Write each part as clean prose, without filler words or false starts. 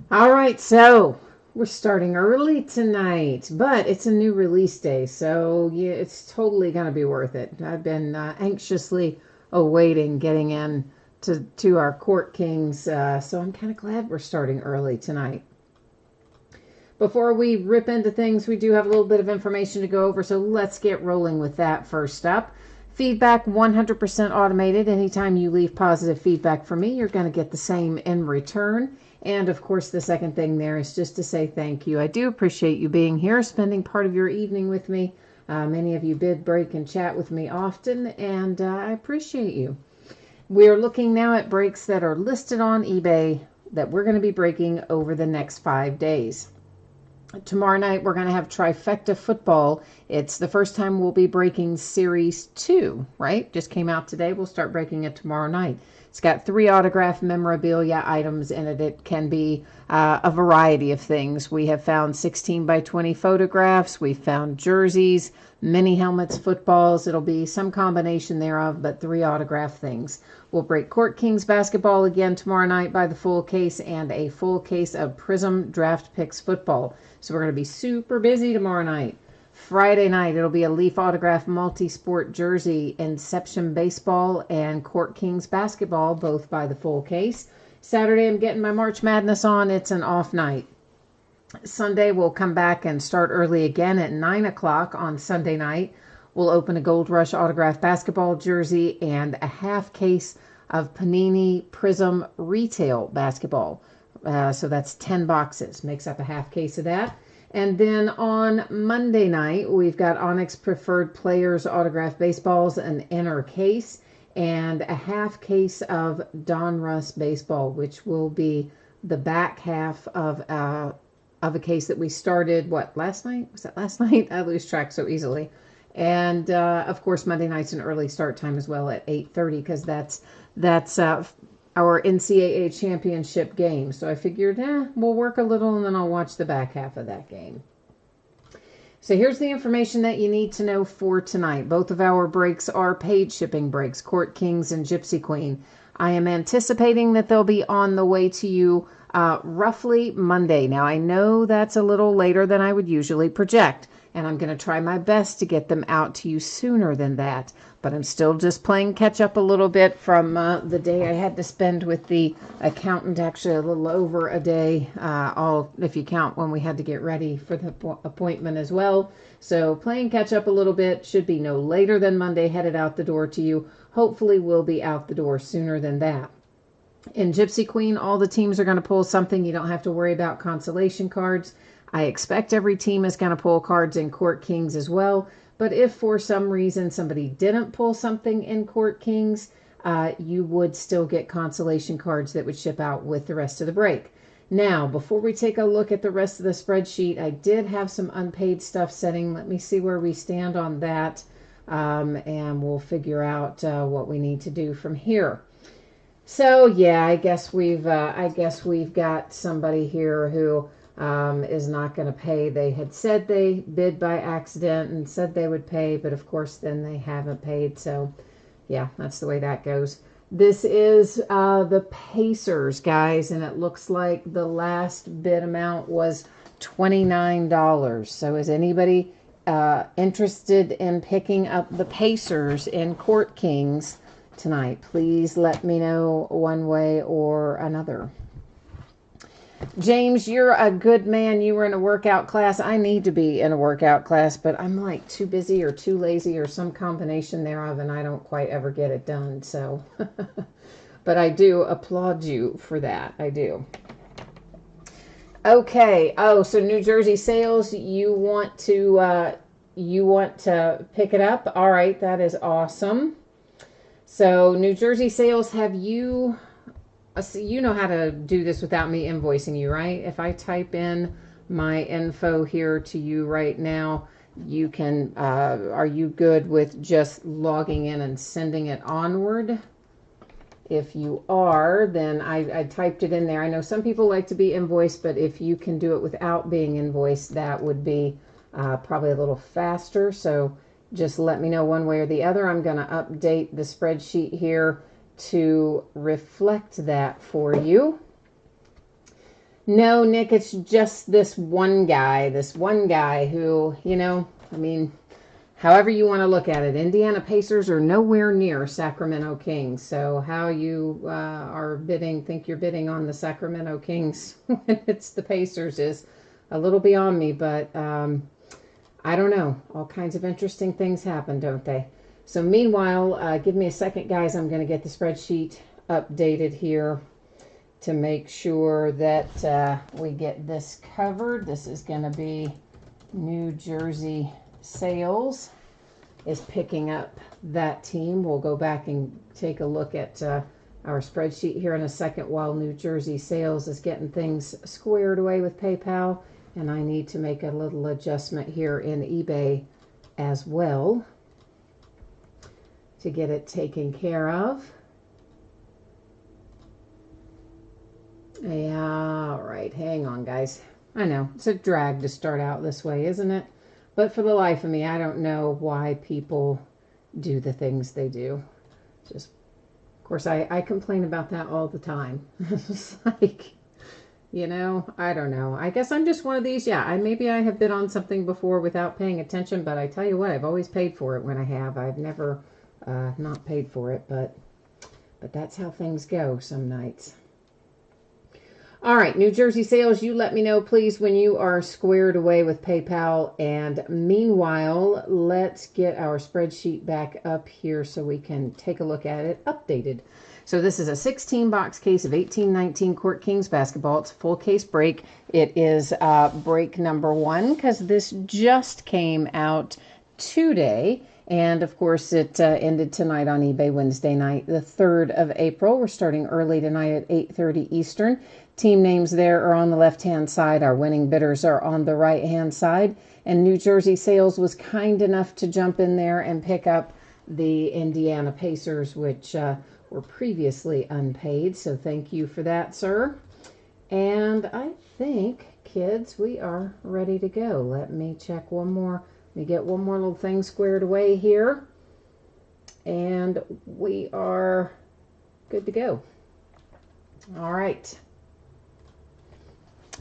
All right, so we're starting early tonight, but it's a new release day, so yeah, it's totally going to be worth it. I've been anxiously awaiting getting in to our Court Kings, so I'm kind of glad we're starting early tonight. Before we rip into things, we do have a little bit of information to go over, so let's get rolling with that first up. Feedback 100% automated. Anytime you leave positive feedback for me, you're going to get the same in return. And of course, the second thing there is just to say thank you. I do appreciate you being here, spending part of your evening with me. Many of you bid, break, and chat with me often, and I appreciate you. We're looking now at breaks that are listed on eBay that we're going to be breaking over the next 5 days. Tomorrow night, we're going to have Trifecta Football. It's the first time we'll be breaking Series 2, right? Just came out today. We'll start breaking it tomorrow night. It's got 3 autographed memorabilia items in it. It can be a variety of things. We have found 16 by 20 photographs. We've found jerseys, mini helmets, footballs. It'll be some combination thereof, but 3 autographed things. We'll break Court Kings basketball again tomorrow night by the full case and a full case of Prism Draft Picks football. So we're going to be super busy tomorrow night. Friday night, it'll be a Leaf Autograph multi-sport jersey, Inception Baseball, and Court Kings Basketball, both by the full case. Saturday, I'm getting my March Madness on. It's an off night. Sunday, we'll come back and start early again at 9 o'clock on Sunday night. We'll open a Gold Rush Autograph basketball jersey and a half case of Panini Prism Retail Basketball. So that's 10 boxes, makes up a half case of that. And then on Monday night, we've got Onyx Preferred Players Autograph Baseballs, an inner case, and a half case of Donruss Baseball, which will be the back half of a case that we started, last night? Was that last night? I lose track so easily. And, of course, Monday night's an early start time as well at 8:30 because that's our NCAA championship game. So I figured, we'll work a little and then I'll watch the back half of that game. So here's the information that you need to know for tonight. Both of our breaks are paid shipping breaks, Court Kings and Gypsy Queen. I am anticipating that they'll be on the way to you roughly Monday. Now, I know that's a little later than I would usually project, and I'm going to try my best to get them out to you sooner than that. But I'm still just playing catch up a little bit from the day I had to spend with the accountant, actually a little over a day, all if you count when we had to get ready for the appointment as well. So playing catch up a little bit, should be no later than Monday, headed out the door to you. Hopefully we'll be out the door sooner than that. In Gypsy Queen, all the teams are going to pull something. You don't have to worry about consolation cards. I expect every team is going to pull cards in Court Kings as well. But if for some reason somebody didn't pull something in Court Kings, you would still get consolation cards that would ship out with the rest of the break. Now, before we take a look at the rest of the spreadsheet, I did have some unpaid stuff setting. Let me see where we stand on that, and we'll figure out what we need to do from here. So yeah, I guess we've got somebody here who is not going to pay. They had said they bid by accident and said they would pay, but of course then they haven't paid. So yeah, that's the way that goes. This is the Pacers, guys, and it looks like the last bid amount was $29. So is anybody interested in picking up the Pacers in Court Kings tonight? Please let me know one way or another. James, you're a good man. You were in a workout class. I need to be in a workout class, but I'm like too busy or too lazy or some combination thereof, and I don't quite ever get it done. So, but I do applaud you for that. I do. Okay. Oh, so New Jersey sales, you want to pick it up? All right, that is awesome. So New Jersey sales, have you? So you know how to do this without me invoicing you, right? If I type in my info here to you right now, you can, are you good with just logging in and sending it onward? If you are, then I typed it in there. I know some people like to be invoiced, but if you can do it without being invoiced, that would be probably a little faster. So just let me know one way or the other. I'm going to update the spreadsheet here to reflect that for you. No, Nick, it's just this one guy who, I mean, however you want to look at it, Indiana Pacers are nowhere near Sacramento Kings. So how you think you're bidding on the Sacramento Kings when it's the Pacers is a little beyond me, but I don't know. All kinds of interesting things happen, don't they? So meanwhile, give me a second, guys. I'm going to get the spreadsheet updated here to make sure that we get this covered. This is going to be New Jersey Sales is picking up that team. We'll go back and take a look at our spreadsheet here in a second while New Jersey Sales is getting things squared away with PayPal. And I need to make a little adjustment here in eBay as well to get it taken care of. Yeah, all right, hang on, guys. I know, it's a drag to start out this way, isn't it? But for the life of me, I don't know why people do the things they do. Just, of course, I complain about that all the time. It's like, I don't know. I guess I'm just one of these. Yeah, maybe I have been on something before without paying attention, but I tell you what, I've always paid for it when I have. I've never not paid for it, but that's how things go some nights. All right, New Jersey Sales, you let me know, please, when you are squared away with PayPal. And meanwhile, let's get our spreadsheet back up here so we can take a look at it updated. So this is a 16-box case of 18-19 Court Kings basketball. It's a full case break. It is break number 1 because this just came out today. And, of course, it ended tonight on eBay Wednesday night, the 3rd of April. We're starting early tonight at 8:30 Eastern. Team names there are on the left-hand side. Our winning bidders are on the right-hand side. And New Jersey Sales was kind enough to jump in there and pick up the Indiana Pacers, which were previously unpaid. So thank you for that, sir. And I think, kids, we are ready to go. Let me check one more. Let me get one more little thing squared away here. And we are good to go. All right.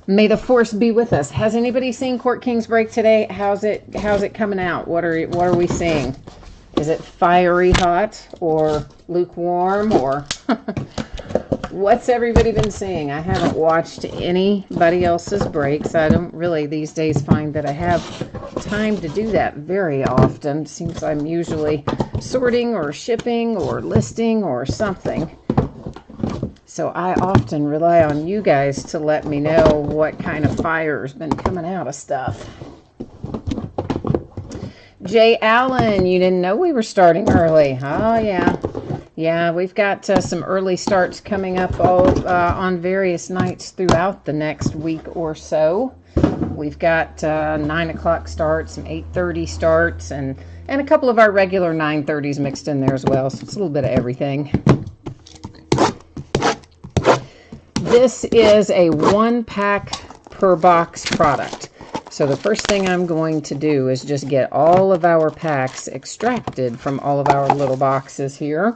May the force be with us. Has anybody seen Court Kings break today? How's it coming out? What are we seeing? Is it fiery hot or lukewarm or what's everybody been seeing? I haven't watched anybody else's breaks. I don't really these days find that I have time to do that very often. It seems I'm usually sorting or shipping or listing or something. So I often rely on you guys to let me know what kind of fire's been coming out of stuff. Jay Allen, you didn't know we were starting early. Oh, yeah. Yeah, we've got some early starts coming up on various nights throughout the next week or so. We've got 9 o'clock starts, some 8:30 starts, and a couple of our regular 9:30s mixed in there as well. So it's a little bit of everything. This is a 1-pack per box product. So the first thing I'm going to do is just get all of our packs extracted from all of our little boxes here.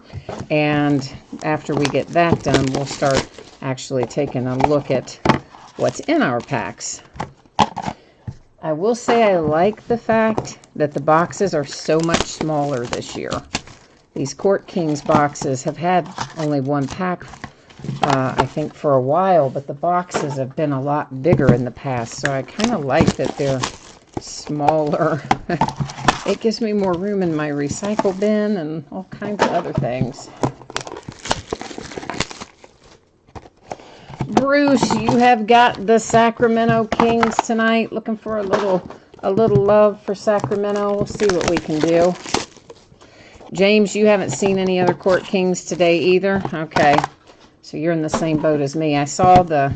And after we get that done, we'll start actually taking a look at what's in our packs. I will say I like the fact that the boxes are so much smaller this year. These Court Kings boxes have had only 1 pack I think for a while, but the boxes have been a lot bigger in the past, so I kind of like that they're smaller. It gives me more room in my recycle bin and all kinds of other things. Bruce, you have got the Sacramento Kings tonight. Looking for a little love for Sacramento. We'll see what we can do. James, you haven't seen any other Court Kings today either? Okay. So you're in the same boat as me. I saw the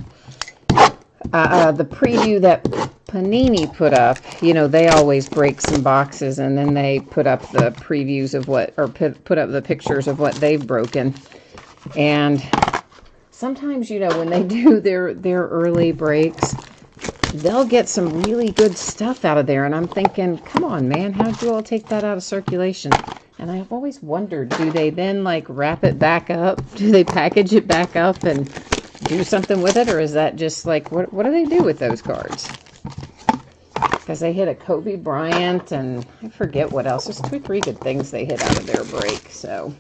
preview that Panini put up. You know, they always break some boxes and then they put up the previews of what, or put up the pictures of what they've broken. And sometimes, you know, when they do their early breaks, they'll get some really good stuff out of there. And I'm thinking, come on, man, how'd you all take that out of circulation? And I've always wondered, do they then like wrap it back up? Do they package it back up and do something with it, or is that just like, what do they do with those cards? Because they hit a Kobe Bryant, and I forget what else. There's 2 or 3 good things they hit out of their break, so.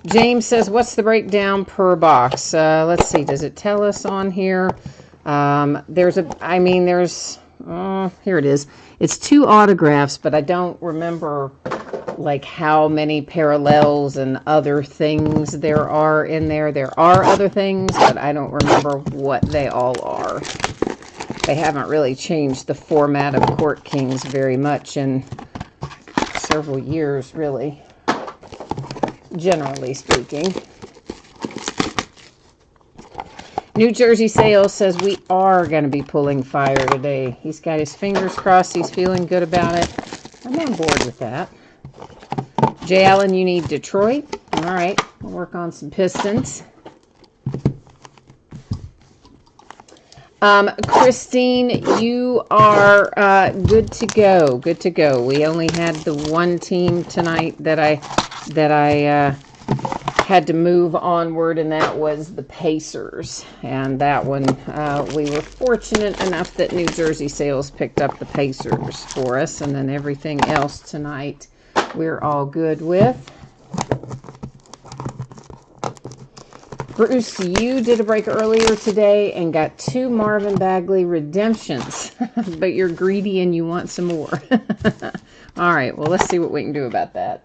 James says, what's the breakdown per box? Let's see, does it tell us on here? Here it is. It's 2 autographs, but I don't remember like how many parallels and other things there are in there. There are other things, but I don't remember what they all are. They haven't really changed the format of Court Kings very much in several years, really, generally speaking. New Jersey Sales says we are going to be pulling fire today. He's got his fingers crossed. He's feeling good about it. I'm on board with that. Jay Allen, you need Detroit. All right, we'll work on some Pistons. Christine, you are good to go. Good to go. We only had the one team tonight that I had to move onward, and that was the Pacers. And that one, we were fortunate enough that New Jersey Sales picked up the Pacers for us, and then everything else tonight we're all good with. Bruce, you did a break earlier today and got 2 Marvin Bagley redemptions, but you're greedy and you want some more. All right, well, let's see what we can do about that.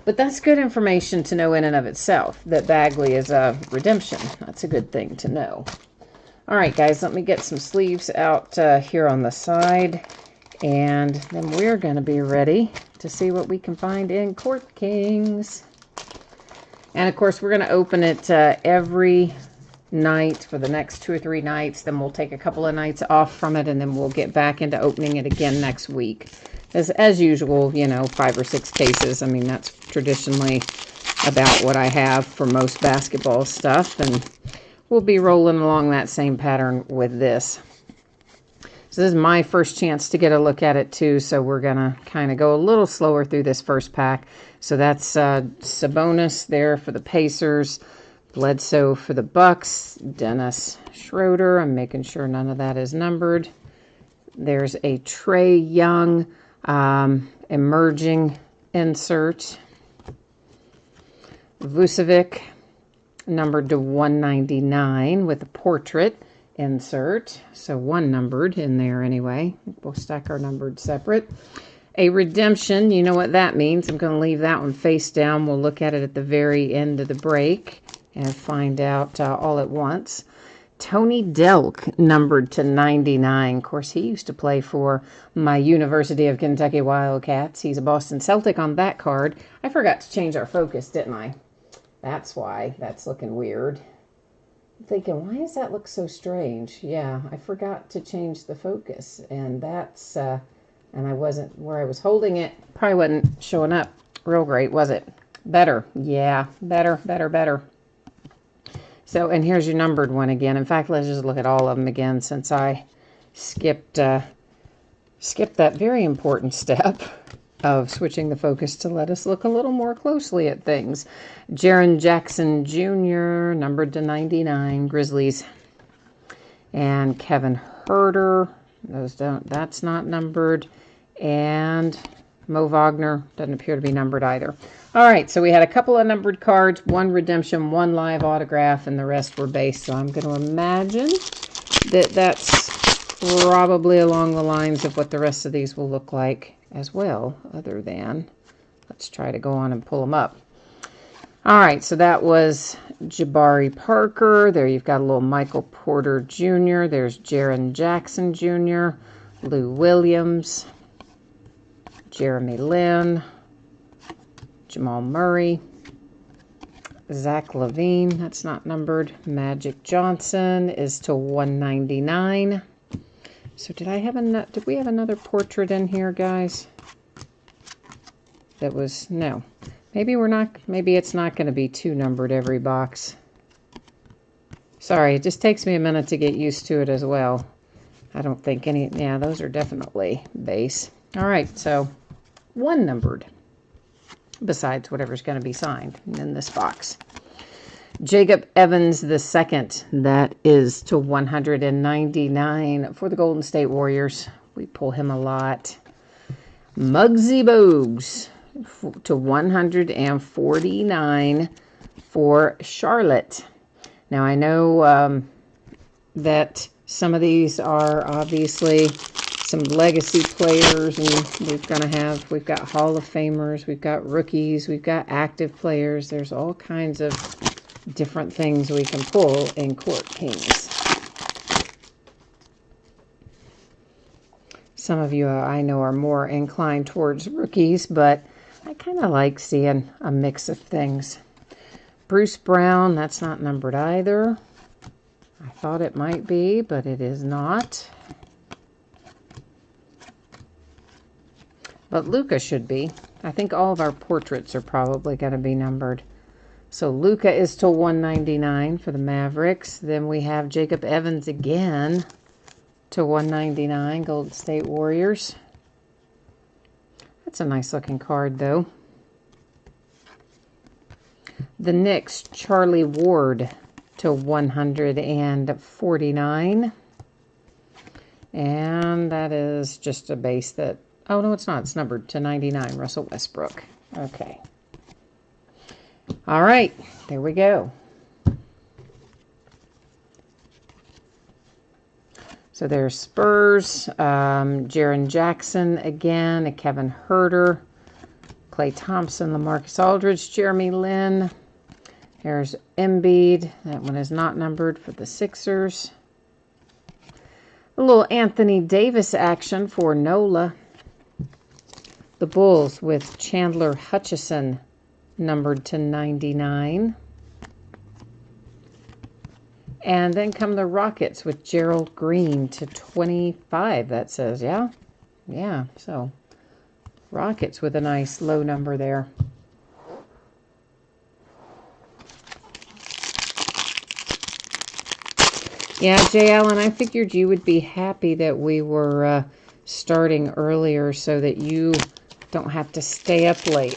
But that's good information to know in and of itself, that Bagley is a redemption. That's a good thing to know. All right, guys, let me get some sleeves out here on the side, and then we're going to be ready to see what we can find in Court Kings. And, of course, we're going to open it every night for the next 2 or 3 nights. Then we'll take a couple of nights off from it, and then we'll get back into opening it again next week. As usual, you know, 5 or 6 cases. I mean, that's traditionally about what I have for most basketball stuff. And we'll be rolling along that same pattern with this. So this is my first chance to get a look at it too, so we're going to kind of go a little slower through this first pack. So that's Sabonis there for the Pacers, Bledsoe for the Bucks, Dennis Schroeder. I'm making sure none of that is numbered. There's a Trae Young emerging insert. Vucevic, numbered to 199 with a portrait insert, so 1 numbered in there anyway. We'll stack our numbered separate. A redemption, you know what that means. I'm going to leave that one face down. We'll look at it at the very end of the break and find out all at once. Tony Delk, numbered to 99. Of course, he used to play for my University of Kentucky Wildcats. He's a Boston Celtic on that card. I forgot to change our focus, didn't I? That's why that's looking weird. Thinking, why does that look so strange? Yeah, I forgot to change the focus, and that's and I wasn't where I was holding it. Probably wasn't showing up real great, was it? Better. Yeah, better. So, and here's your numbered one again. In fact, let's just look at all of them again, since I skipped that very important step of switching the focus to let us look a little more closely at things. Jaren Jackson Jr., numbered to 99, Grizzlies. And Kevin Huerter, that's not numbered. And Mo Wagner doesn't appear to be numbered either. All right, so we had a couple of numbered cards, 1 redemption, 1 live autograph, and the rest were base. So I'm going to imagine that that's probably along the lines of what the rest of these will look like as well, other than, let's try to go on and pull them up. All right, so that was Jabari Parker. There you've got a little Michael Porter Jr. There's Jaren Jackson Jr., Lou Williams, Jeremy Lin, Jamal Murray, Zach LaVine, that's not numbered. Magic Johnson is to 199. So did we have another portrait in here, guys? That was, no. Maybe it's not going to be 2 numbered every box. Sorry, it just takes me a minute to get used to it as well. I don't think yeah, those are definitely base. All right, so 1 numbered, besides whatever's going to be signed in this box. Jacob Evans II, that is to 199 for the Golden State Warriors. We pull him a lot. Muggsy Bogues to 149 for Charlotte. Now I know that some of these are obviously some legacy players, and we've got Hall of Famers, we've got rookies, we've got active players. There's all kinds of different things we can pull in Court Kings. Some of you I know are more inclined towards rookies, but I kind of like seeing a mix of things. Bruce Brown, that's not numbered either. I thought it might be, but it is not. But Luka should be. I think all of our portraits are probably going to be numbered. So Luka is to 199 for the Mavericks. Then we have Jacob Evans again to 199, Golden State Warriors. That's a nice looking card, though. The Knicks, Charlie Ward to 149. And that is just a base that, oh no, it's not. It's numbered to 99, Russell Westbrook. Okay. All right, there we go. So there's Spurs, Jaren Jackson again, a Kevin Huerter, Klay Thompson, LaMarcus Aldridge, Jeremy Lin. Here's Embiid. That one is not numbered for the Sixers. A little Anthony Davis action for NOLA. The Bulls with Chandler Hutchison, numbered to 99. And then come the Rockets with Gerald Green to 25, that says, yeah? Yeah, so Rockets with a nice low number there. Yeah, Jay Allen, I figured you would be happy that we were starting earlier so that you don't have to stay up late.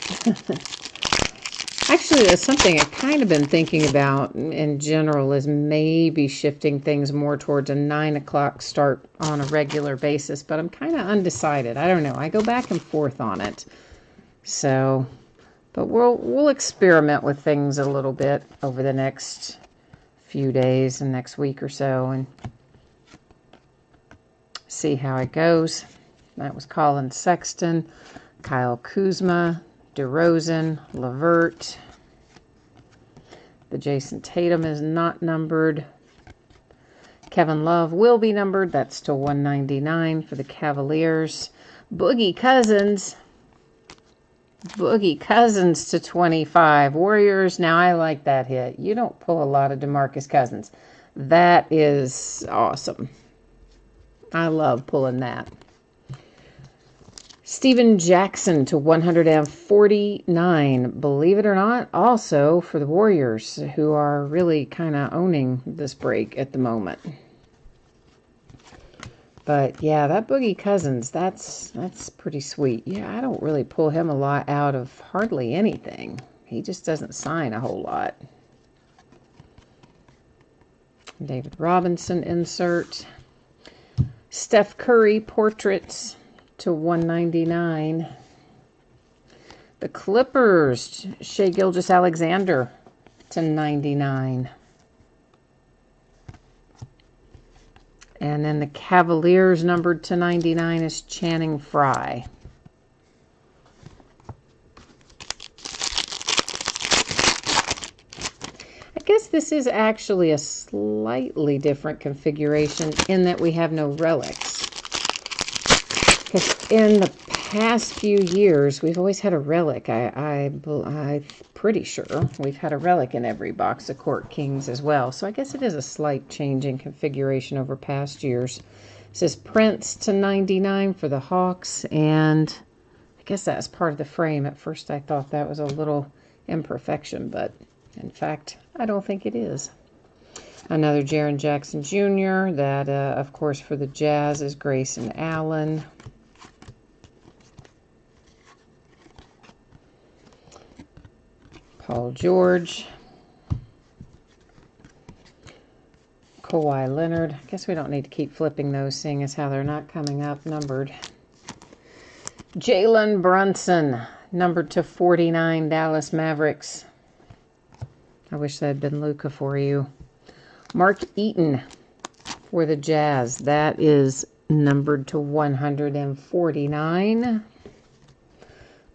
Actually, that's something I've kind of been thinking about in general, is maybe shifting things more towards a 9 o'clock start on a regular basis, but I'm kind of undecided. I don't know. I go back and forth on it. So, but we'll experiment with things a little bit over the next few days and next week or so and see how it goes. That was Colin Sexton, Kyle Kuzma, DeRozan, LeVert. The Jason Tatum is not numbered. Kevin Love will be numbered. That's to 199 for the Cavaliers. Boogie Cousins to 25. Warriors, now I like that hit. You don't pull a lot of DeMarcus Cousins. That is awesome. I love pulling that. Steven Jackson to 149, believe it or not, also for the Warriors, who are really kind of owning this break at the moment. But yeah, that Boogie Cousins, that's pretty sweet. Yeah, I don't really pull him a lot out of hardly anything. He just doesn't sign a whole lot. David Robinson insert. Steph Curry portraits to 199. The Clippers, Shai Gilgeous-Alexander to 99. And then the Cavaliers numbered to 99 is Channing Frye. I guess this is actually a slightly different configuration in that we have no relics. Because in the past few years, we've always had a relic. I'm pretty sure we've had a relic in every box of Court Kings as well. So I guess it is a slight change in configuration over past years. It says Prince to 99 for the Hawks. And I guess that's part of the frame. At first I thought that was a little imperfection, but in fact, I don't think it is. Another Jaren Jackson Jr. That, of course, for the Jazz is Grayson Allen. Paul George. Kawhi Leonard. I guess we don't need to keep flipping those, seeing as how they're not coming up numbered. Jalen Brunson, numbered to 49, Dallas Mavericks. I wish that had been Luka for you. Mark Eaton for the Jazz. That is numbered to 149.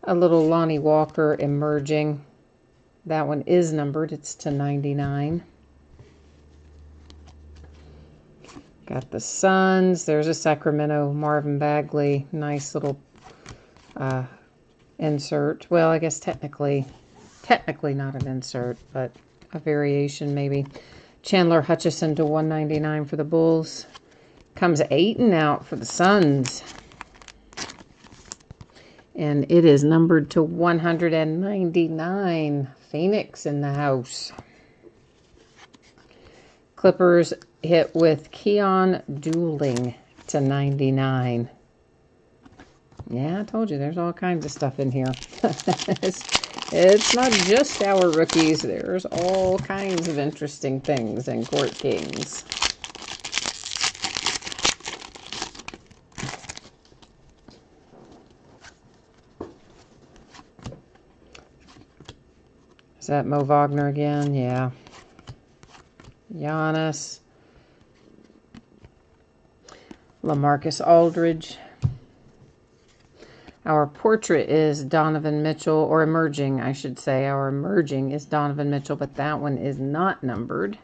A little Lonnie Walker emerging. That one is numbered. It's to 99. Got the Suns. There's a Sacramento Marvin Bagley. Nice little insert. Well, I guess technically not an insert, but a variation maybe. Chandler Hutchison to 199 for the Bulls. Comes Ayton out for the Suns. And it is numbered to 199. Phoenix in the house. Clippers hit with Keon Dooling to 99. Yeah, I told you, there's all kinds of stuff in here. It's not just our rookies. There's all kinds of interesting things in Court Kings. Is that Mo Wagner again? Yeah. Giannis. LaMarcus Aldridge. Our portrait is Donovan Mitchell, or emerging, I should say. Our emerging is Donovan Mitchell, but that one is not numbered.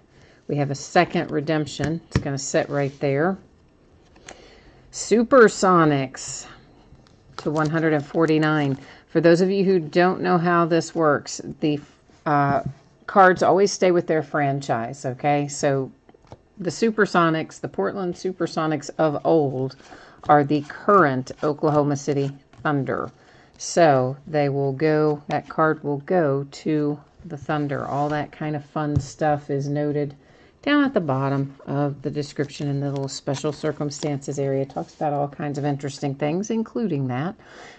We have a second redemption. It's going to sit right there. Supersonics to 149. For those of you who don't know how this works, the cards always stay with their franchise, okay? So the Supersonics, the Portland Supersonics of old, are the current Oklahoma City Thunder. So they will go, that card will go to the Thunder. All that kind of fun stuff is noted down at the bottom of the description in the little special circumstances area. It talks about all kinds of interesting things, including that.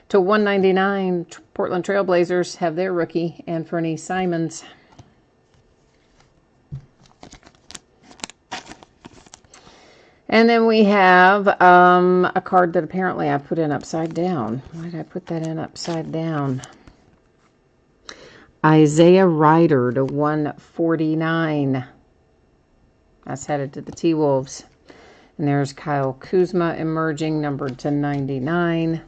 To 199, Portland Trailblazers have their rookie, Anthony Simons. And then we have a card that apparently I put in upside down. Why did I put that in upside down? Isaiah Ryder to 149. That's headed to the T-Wolves. And there's Kyle Kuzma emerging, numbered to 99.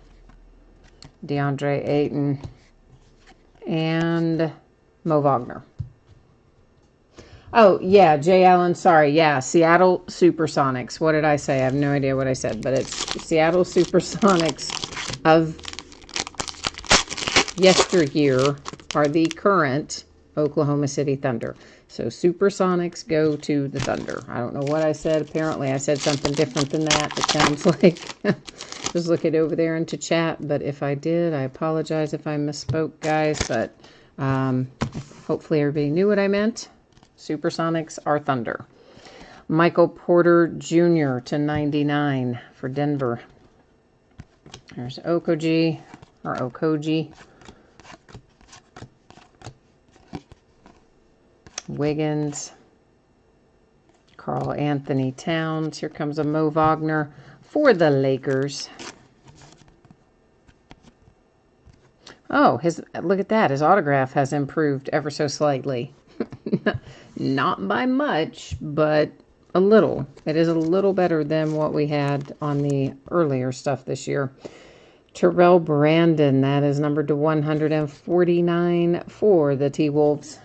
DeAndre Ayton. And Mo Wagner. Oh, yeah, Jay Allen, sorry. Yeah, Seattle Supersonics. What did I say? I have no idea what I said, but it's Seattle Supersonics of yesteryear are the current Oklahoma City Thunder. So Supersonics go to the Thunder. I don't know what I said. Apparently I said something different than that. It sounds like just look it over there into chat. But if I did, I apologize if I misspoke, guys. But hopefully everybody knew what I meant. Supersonics are Thunder. Michael Porter Jr. to 99 for Denver. There's Okogie, or Okogie. Wiggins. Karl Anthony Towns. Here comes a Mo Wagner for the Lakers. Oh, look at that. His autograph has improved ever so slightly. Not by much, but a little. It is a little better than what we had on the earlier stuff this year. Terrell Brandon, that is numbered to 149 for the T-Wolves.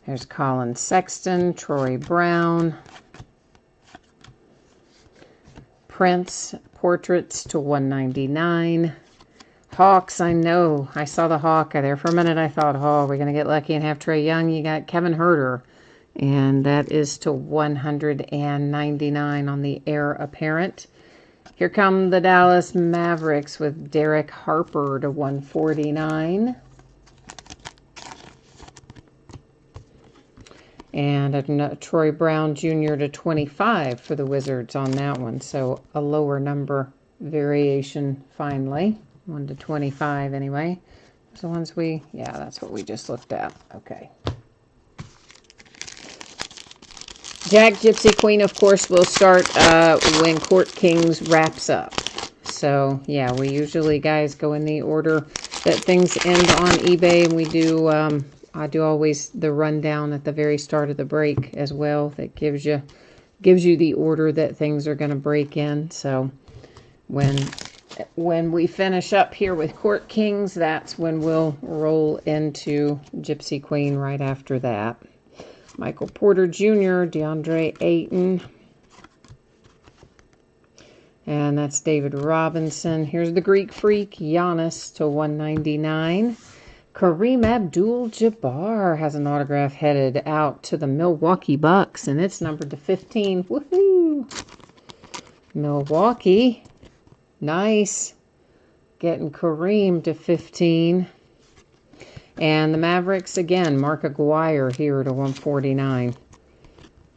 There's Colin Sexton, Troy Brown. Prince, portraits to 199. Hawks, I know. I saw the Hawk there for a minute. I thought, oh, we're going to get lucky and have Trae Young. You got Kevin Huerter. And that is to 199 on the heir apparent. Here come the Dallas Mavericks with Derek Harper to 149. And a Troy Brown Jr. to 25 for the Wizards on that one. So a lower number variation finally. 1 to 25 anyway. The ones yeah, that's what we just looked at. Okay. Jack, Gypsy, Queen, of course, will start when Court Kings wraps up. So, yeah, we usually, guys, go in the order that things end on eBay, and we do, I do always the rundown at the very start of the break as well. That gives you the order that things are going to break in. So, when we finish up here with Court Kings, that's when we'll roll into Gypsy Queen right after that. Michael Porter Jr., DeAndre Ayton. And that's David Robinson. Here's the Greek Freak, Giannis to 199. Kareem Abdul-Jabbar has an autograph headed out to the Milwaukee Bucks, and it's numbered to 15. Woohoo! Milwaukee. Nice. Getting Kareem to 15. And the Mavericks, again, Mark Aguirre here to 149.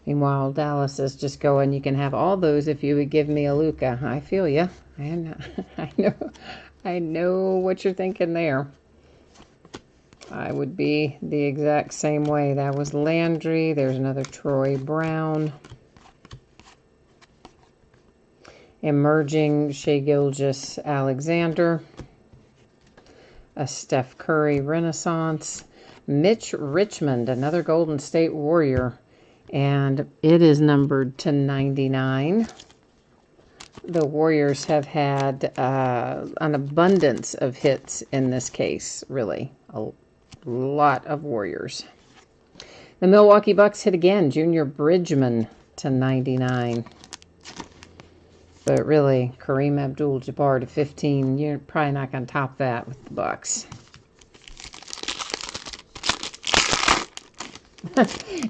Meanwhile, Dallas is just going, you can have all those if you would give me a Luka. I feel you. I know what you're thinking there. I would be the exact same way. That was Landry. There's another Troy Brown. Emerging Shai Gilgeous-Alexander. A Steph Curry Renaissance. Mitch Richmond, another Golden State Warrior. And it is numbered to 99. The Warriors have had an abundance of hits in this case, really. A lot of Warriors. The Milwaukee Bucks hit again. Junior Bridgman to 99. But really, Kareem Abdul-Jabbar to 15. You're probably not going to top that with the Bucks.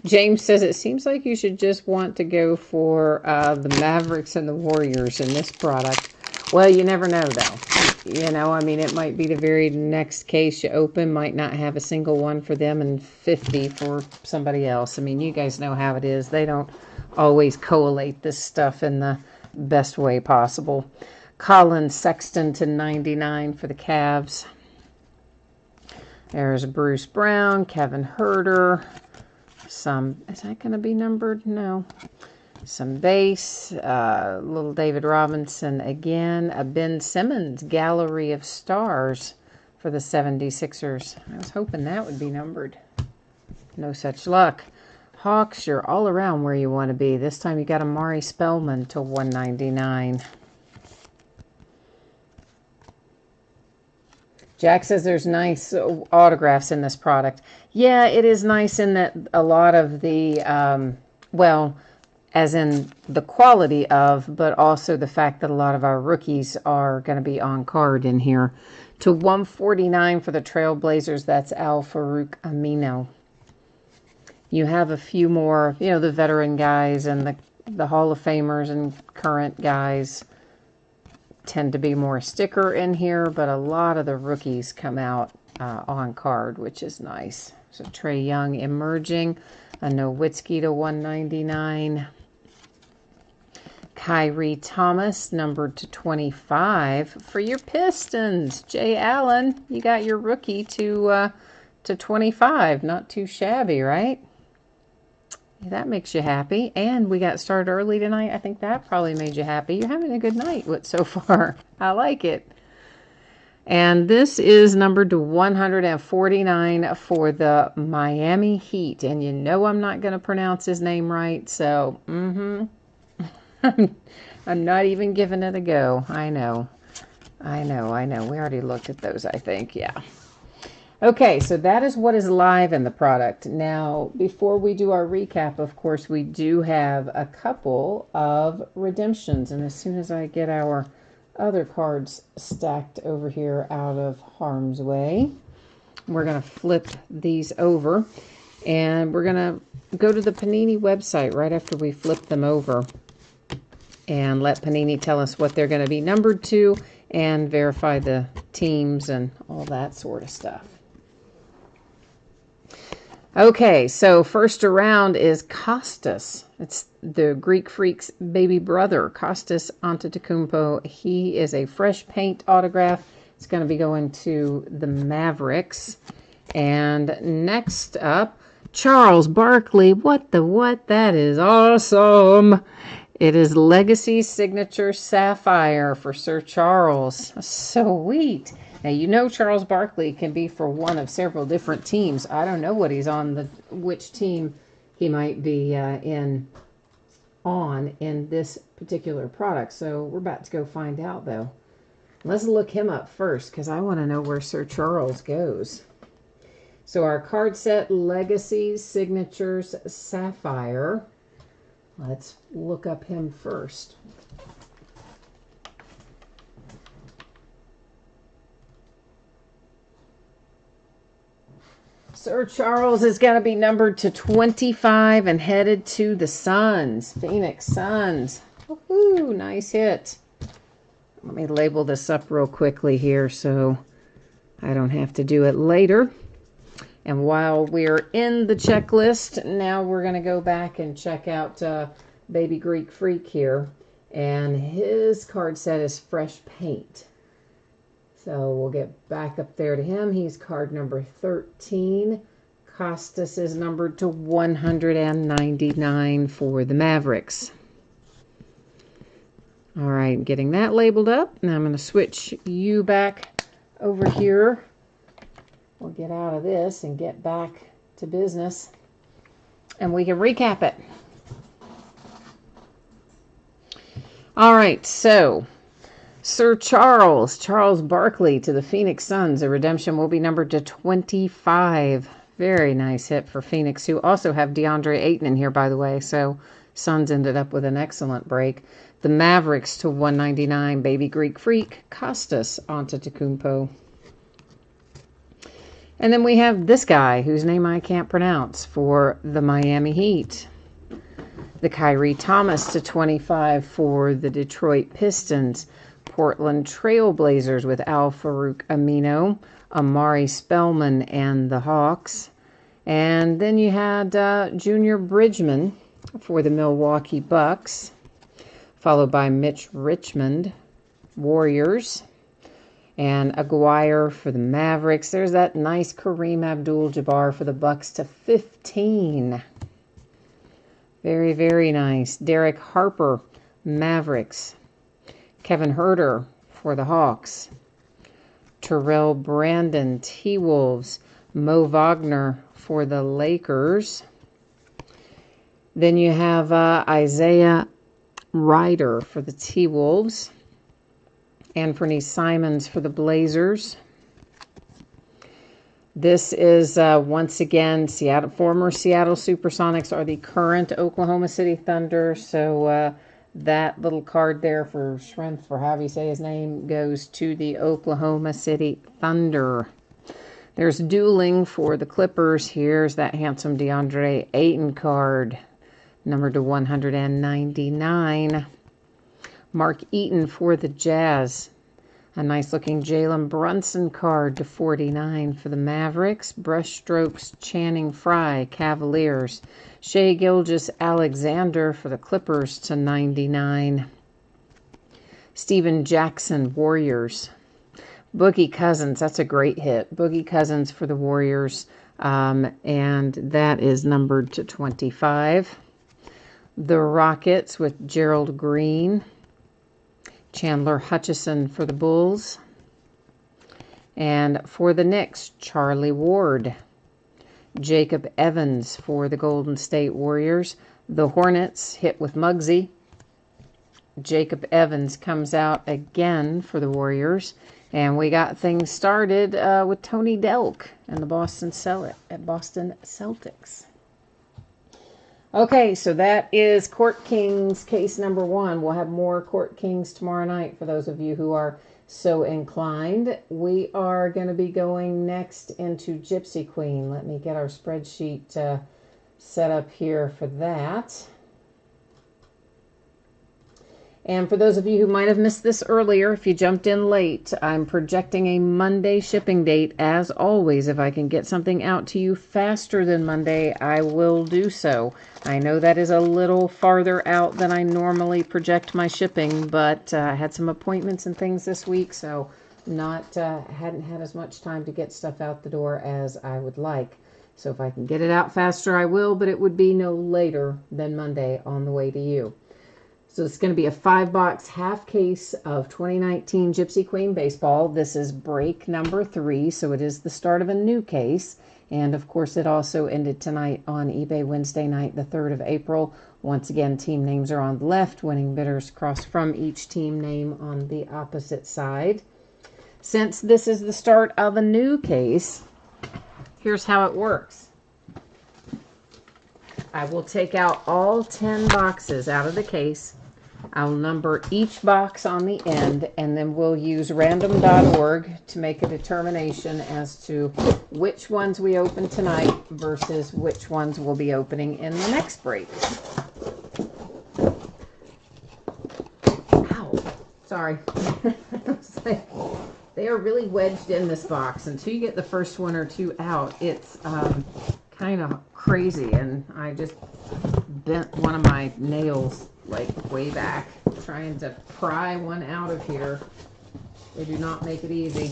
James says, it seems like you should just want to go for the Mavericks and the Warriors in this product. Well, you never know, though. You know, I mean, it might be the very next case you open, might not have a single one for them and 50 for somebody else. I mean, you guys know how it is. They don't always collate this stuff in the best way possible. Colin Sexton to 99 for the Cavs. There's Bruce Brown, Kevin Huerter. Is that going to be numbered? No. Some base. Little David Robinson again. A Ben Simmons Gallery of Stars for the 76ers. I was hoping that would be numbered. No such luck. Hawks, you're all around where you want to be. This time you got Amari Spellman to 199. Jack says there's nice autographs in this product. Yeah, it is nice in that a lot of the, well, as in the quality of, but also the fact that a lot of our rookies are going to be on card in here. To 149 for the Trailblazers, that's Al Farouk Amino. You have a few more, you know, the veteran guys and the Hall of Famers and current guys tend to be more sticker in here, but a lot of the rookies come out on card, which is nice. So Trae Young emerging, a Nowitzki to 199. Kyrie Thomas, numbered to 25 for your Pistons. Jay Allen, you got your rookie to 25. Not too shabby, right? That makes you happy. And we got started early tonight. I think that probably made you happy. You're having a good night so far. I like it. And this is numbered to 149 for the Miami Heat. And you know I'm not going to pronounce his name right. So, I'm not even giving it a go. I know. We already looked at those, I think. Yeah. Okay, so that is what is live in the product. Now, before we do our recap, of course, we do have a couple of redemptions. And as soon as I get our other cards stacked over here out of harm's way, we're going to flip these over. And we're going to go to the Panini website right after we flip them over and let Panini tell us what they're going to be numbered to and verify the teams and all that sort of stuff. Okay, so first around is Kostas. It's the Greek Freak's baby brother, Kostas Antetokounmpo. He is a fresh paint autograph. It's going to be going to the Mavericks. And next up, Charles Barkley. What? That is awesome. It is Legacy Signature Sapphire for Sir Charles. Sweet. Now, you know Charles Barkley can be for one of several different teams. I don't know what he's on, which team he might be in this particular product. So we're about to go find out, though. Let's look him up first, because I want to know where Sir Charles goes. So our card set, Legacy Signatures Sapphire. Let's look up him first. Sir Charles is going to be numbered to 25 and headed to the Suns, Phoenix Suns. Woohoo, nice hit. Let me label this up real quickly here so I don't have to do it later. And while we're in the checklist, now we're going to go back and check out Baby Greek Freak here. And his card set is Fresh Paint. So we'll get back up there to him. He's card number 13. Costas is numbered to 199 for the Mavericks. All right, getting that labeled up. Now I'm going to switch you back over here. We'll get out of this and get back to business. And we can recap it. All right, so Sir Charles Barkley to the Phoenix Suns. The redemption will be numbered to 25. Very nice hit for Phoenix, who also have DeAndre Ayton in here, by the way. So Suns ended up with an excellent break. The Mavericks to 199. Baby Greek Freak. Costas Antetokounmpo. And then we have this guy, whose name I can't pronounce, for the Miami Heat. The Kyrie Thomas to 25 for the Detroit Pistons. Portland Trailblazers with Al Farouk Amino, Amari Spellman, and the Hawks. And then you had Junior Bridgman for the Milwaukee Bucks, followed by Mitch Richmond, Warriors, and Aguirre for the Mavericks. There's that nice Kareem Abdul-Jabbar for the Bucks to 15. Very, very nice. Derek Harper, Mavericks. Kevin Huerter for the Hawks. Terrell Brandon, T-Wolves. Mo Wagner for the Lakers. Then you have Isaiah Ryder for the T-Wolves. Anthony Simons for the Blazers. This is, once again, former Seattle Supersonics are the current Oklahoma City Thunder. So that little card there for Shrimp, or however you say his name, goes to the Oklahoma City Thunder. There's dueling for the Clippers. Here's that handsome DeAndre Ayton card, numbered to 199. Mark Eaton for the Jazz. A nice-looking Jalen Brunson card to 49 for the Mavericks. Brushstrokes Channing Frye, Cavaliers. Shai Gilgeous-Alexander for the Clippers to 99. Steven Jackson, Warriors. Boogie Cousins, that's a great hit. Boogie Cousins for the Warriors, and that is numbered to 25. The Rockets with Gerald Green. Chandler Hutchison for the Bulls. And for the Knicks, Charlie Ward. Jacob Evans for the Golden State Warriors. The Hornets hit with Muggsy. Jacob Evans comes out again for the Warriors. And we got things started with Tony Delk and the Boston Celtics. Okay, so that is Court Kings case number 1. We'll have more Court Kings tomorrow night for those of you who are so inclined. We are going to be going next into Gypsy Queen. Let me get our spreadsheet set up here for that. And for those of you who might have missed this earlier, if you jumped in late, I'm projecting a Monday shipping date. As always, if I can get something out to you faster than Monday, I will do so. I know that is a little farther out than I normally project my shipping, but I had some appointments and things this week, so hadn't had as much time to get stuff out the door as I would like. So if I can get it out faster, I will, but it would be no later than Monday on the way to you. So it's going to be a 5-box half case of 2019 Gypsy Queen Baseball. This is break number 3, so it is the start of a new case. And of course, it also ended tonight on eBay Wednesday night, the 3rd of April. Once again, team names are on the left, winning bidders cross from each team name on the opposite side. Since this is the start of a new case, here's how it works. I will take out all 10 boxes out of the case. I'll number each box on the end, and then we'll use random.org to make a determination as to which ones we open tonight versus which ones we'll be opening in the next break. Ow, sorry. They are really wedged in this box. Until you get the first one or two out, it's kind of crazy, and I just bent one of my nails like way back trying to pry one out of here. They do not make it easy.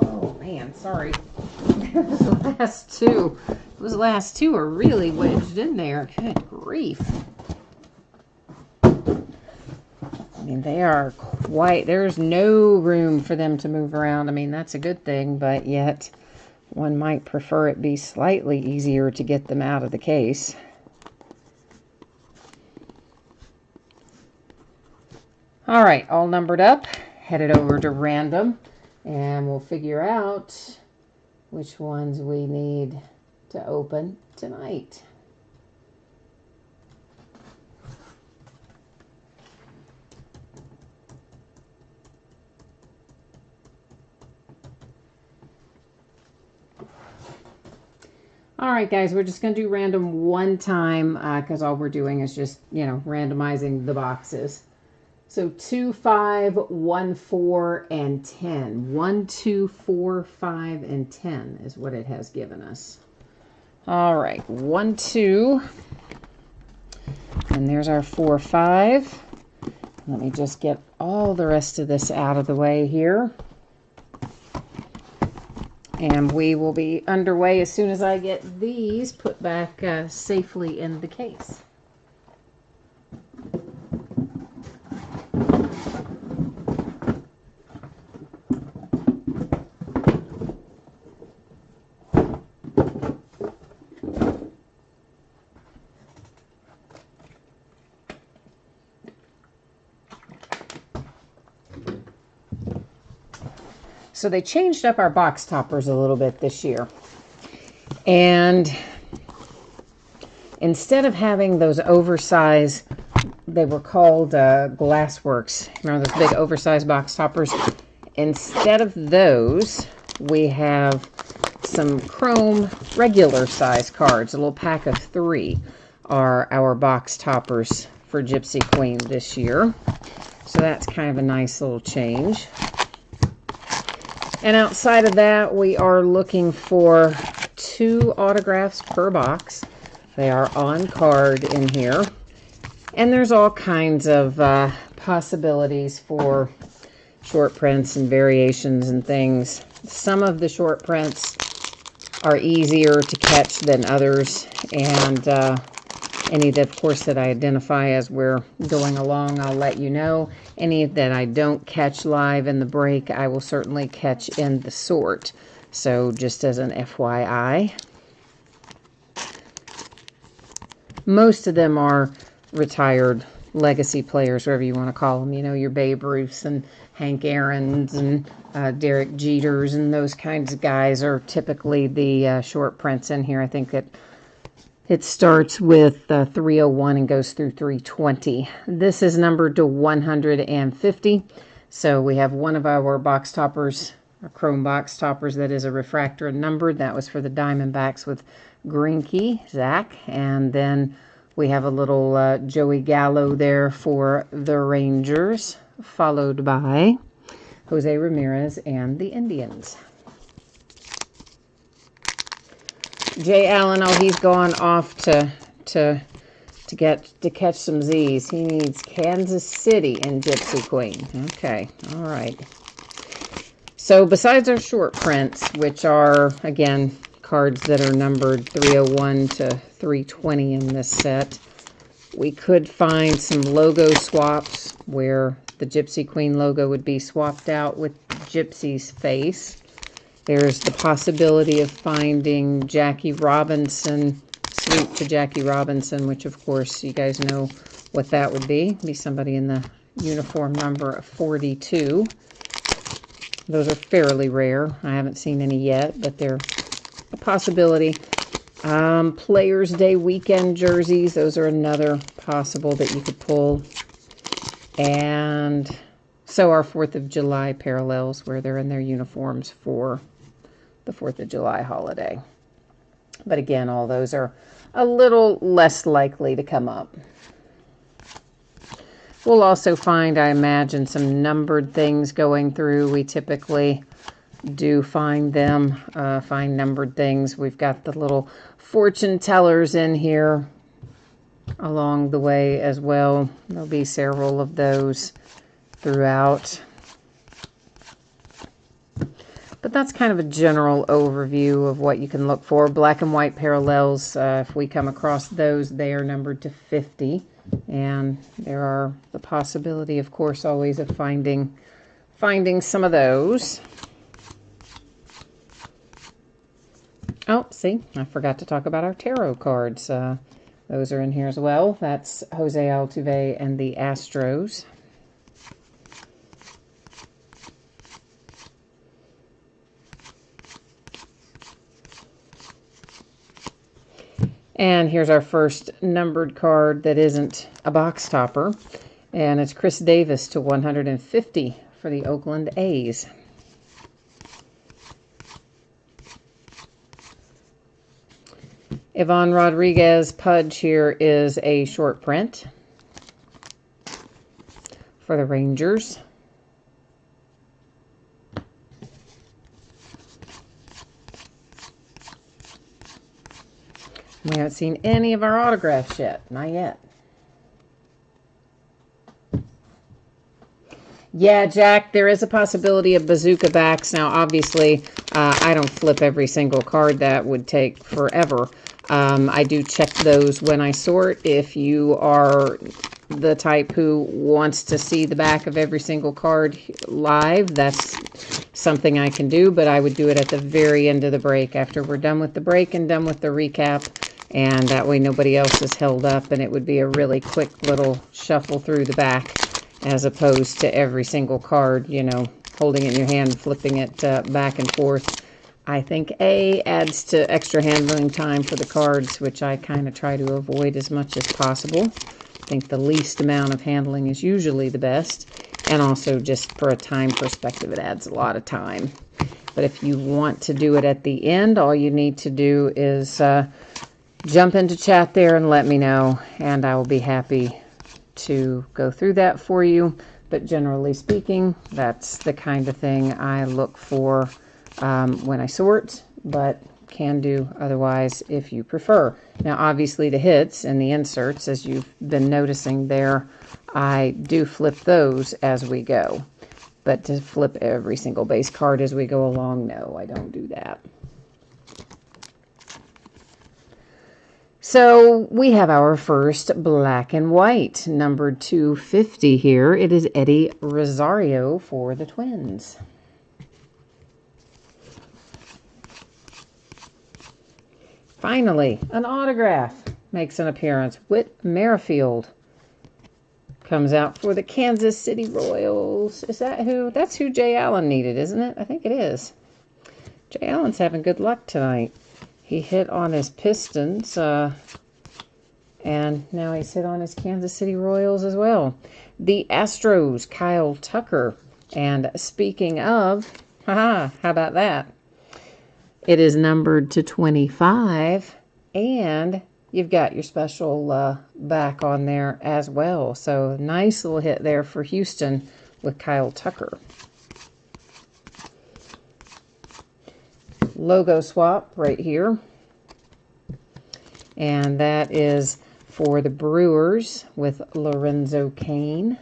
Oh man, sorry. Those last two are really wedged in there. Good grief. I mean, they are quite, there's no room for them to move around. I mean, that's a good thing, but yet one might prefer it be slightly easier to get them out of the case. All right, all numbered up, headed over to random, and we'll figure out which ones we need to open tonight. All right, guys, we're just going to do random one time because all we're doing is just, randomizing the boxes. So 2, 5, 1, 4, and 10. 1, 2, 4, 5, and 10 is what it has given us. All right, 1, 2. And there's our 4, 5. Let me just get all the rest of this out of the way here. And we will be underway as soon as I get these put back safely in the case. So they changed up our box toppers a little bit this year. And instead of having those oversized, they were called Glassworks. Remember those big oversized box toppers? Instead of those, we have some chrome regular size cards. A little pack of 3 are our box toppers for Gypsy Queen this year. So that's kind of a nice little change. And outside of that, we are looking for 2 autographs per box. They are on card in here. And there's all kinds of possibilities for short prints and variations and things. Some of the short prints are easier to catch than others. And any that, of course, that I identify as we're going along, I'll let you know. Any that I don't catch live in the break, I will certainly catch in the sort. So just as an FYI. Most of them are retired legacy players, whatever you want to call them. Your Babe Ruths and Hank Aaron's and Derek Jeters and those kinds of guys are typically the short prints in here. I think that it starts with 301 and goes through 320. This is numbered to 150. So we have one of our box toppers, our chrome box toppers, that is a refractor and numbered. That was for the Diamondbacks with Greinke, Zach. And then we have a little Joey Gallo there for the Rangers, followed by Jose Ramirez and the Indians. Jay Allen, oh, he's gone off to catch some Z's. He needs Kansas City and Gypsy Queen. Okay, all right. So besides our short prints, which are, again, cards that are numbered 301 to 320 in this set, we could find some logo swaps where the Gypsy Queen logo would be swapped out with Gypsy's face. There's the possibility of finding Jackie Robinson, Sweep to Jackie Robinson, which of course you guys know what that would be. It'd be somebody in the uniform number 42. Those are fairly rare. I haven't seen any yet, but they're a possibility. Players Day weekend jerseys, those are another possible that you could pull. And so our 4th of July parallels, where they're in their uniforms for the 4th of July holiday. But again, all those are a little less likely to come up. We'll also find, I imagine, some numbered things going through. We typically do find them, find numbered things. We've got the little fortune tellers in here along the way as well. There'll be several of those throughout. But that's kind of a general overview of what you can look for. Black and white parallels, if we come across those, they are numbered to 50. And there are the possibility, of course, always of finding some of those. Oh, see, I forgot to talk about our tarot cards. Those are in here as well. That's Jose Altuve and the Astros. And here's our first numbered card that isn't a box topper. And it's Chris Davis to 150 for the Oakland A's. Ivan Rodriguez Pudge here is a short print for the Rangers. We haven't seen any of our autographs yet. Not yet. Yeah, Jack, there is a possibility of bazooka backs. Now, obviously, I don't flip every single card. That would take forever. I do check those when I sort. If you are the type who wants to see the back of every single card live, that's something I can do, but I would do it at the very end of the break, after we're done with the break and done with the recap, and that way nobody else is held up, and it would be a really quick little shuffle through the back, as opposed to every single card, you know, holding it in your hand, flipping it back and forth. I think A, adds to extra handling time for the cards, which I kind of try to avoid as much as possible. I think the least amount of handling is usually the best. And also just for a time perspective, it adds a lot of time. But if you want to do it at the end, all you need to do is jump into chat there and let me know. And I will be happy to go through that for you. But generally speaking, that's the kind of thing I look for when I sort, but can do otherwise if you prefer. Now, obviously, the hits and the inserts, as you've been noticing there, I do flip those as we go. But to flip every single base card as we go along, no, I don't do that. So we have our first black and white, number 250 here. It is Eddie Rosario for the Twins. Finally, an autograph makes an appearance. Whit Merrifield comes out for the Kansas City Royals. Is that who? That's who Jay Allen needed, isn't it? I think it is. Jay Allen's having good luck tonight. He hit on his Pistons, and now he's hit on his Kansas City Royals as well. The Astros, Kyle Tucker. And speaking of, how about that? It is numbered to 25, and you've got your special back on there as well. So nice little hit there for Houston with Kyle Tucker. logo swap right here. And that is for the Brewers with Lorenzo Cain.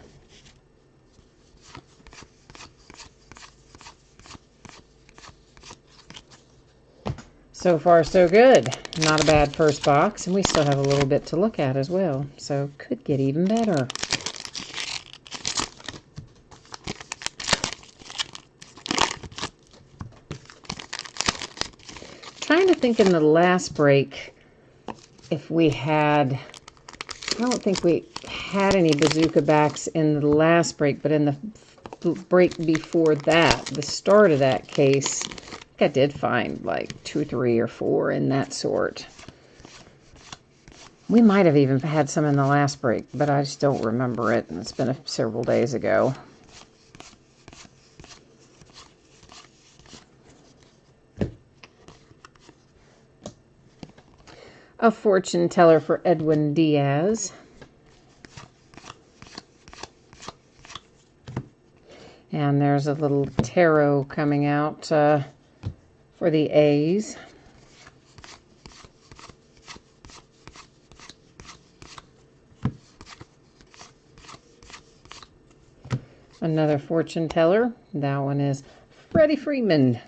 So far, so good. Not a bad first box, and we still have a little bit to look at as well, so could get even better. Trying to think in the last break if we had, I don't think we had any bazooka backs in the last break, but in the break before that, the start of that case, I did find like 2, 3, or 4 in that sort. We might have even had some in the last break, but I just don't remember it, and it's been several days ago. A fortune teller for Edwin Diaz. And there's a little tarot coming out for the A's. Another fortune teller. That one is Freddie Freeman.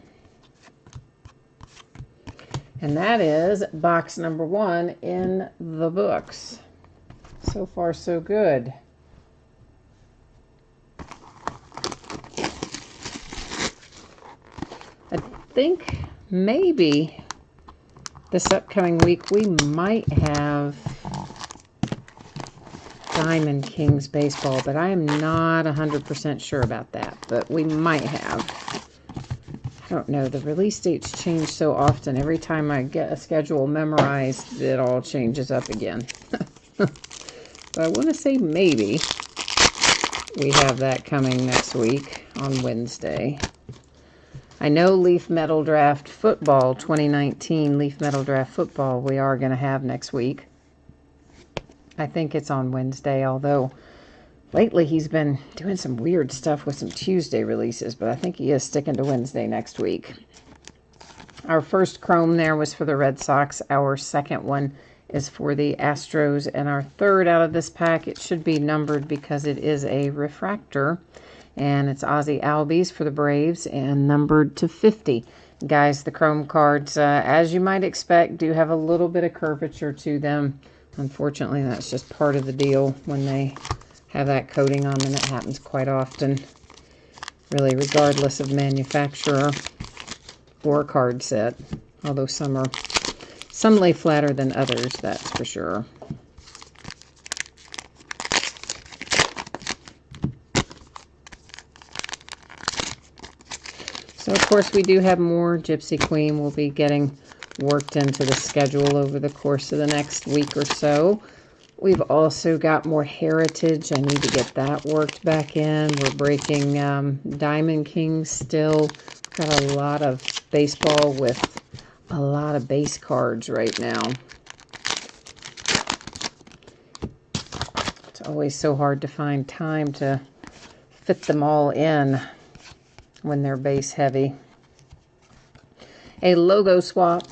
And that is box number 1 in the books. So far, so good. I think maybe this upcoming week we might have Diamond Kings baseball, but I am not 100% sure about that, but we might have. I don't know, the release dates change so often. Every time I get a schedule memorized, it all changes up again. But I want to say maybe we have that coming next week on Wednesday. I know Leaf Metal Draft Football, 2019 Leaf Metal Draft Football, we are going to have next week. I think it's on Wednesday, although lately he's been doing some weird stuff with some Tuesday releases, but I think he is sticking to Wednesday next week. Our first chrome there was for the Red Sox. Our second one is for the Astros, and our third out of this pack, it should be numbered because it is a refractor. And it's Ozzie Albies for the Braves, and numbered to 50. Guys, the chrome cards, as you might expect, do have a little bit of curvature to them. Unfortunately, that's just part of the deal when they have that coating on them. It happens quite often, really regardless of manufacturer or card set. Although some lay flatter than others, that's for sure. So, of course, we do have more Gypsy Queen. We'll be getting worked into the schedule over the course of the next week or so. We've also got more Heritage. I need to get that worked back in. We're breaking Diamond Kings still. Got a lot of baseball with a lot of base cards right now. It's always so hard to find time to fit them all in when they're base heavy. A logo swap.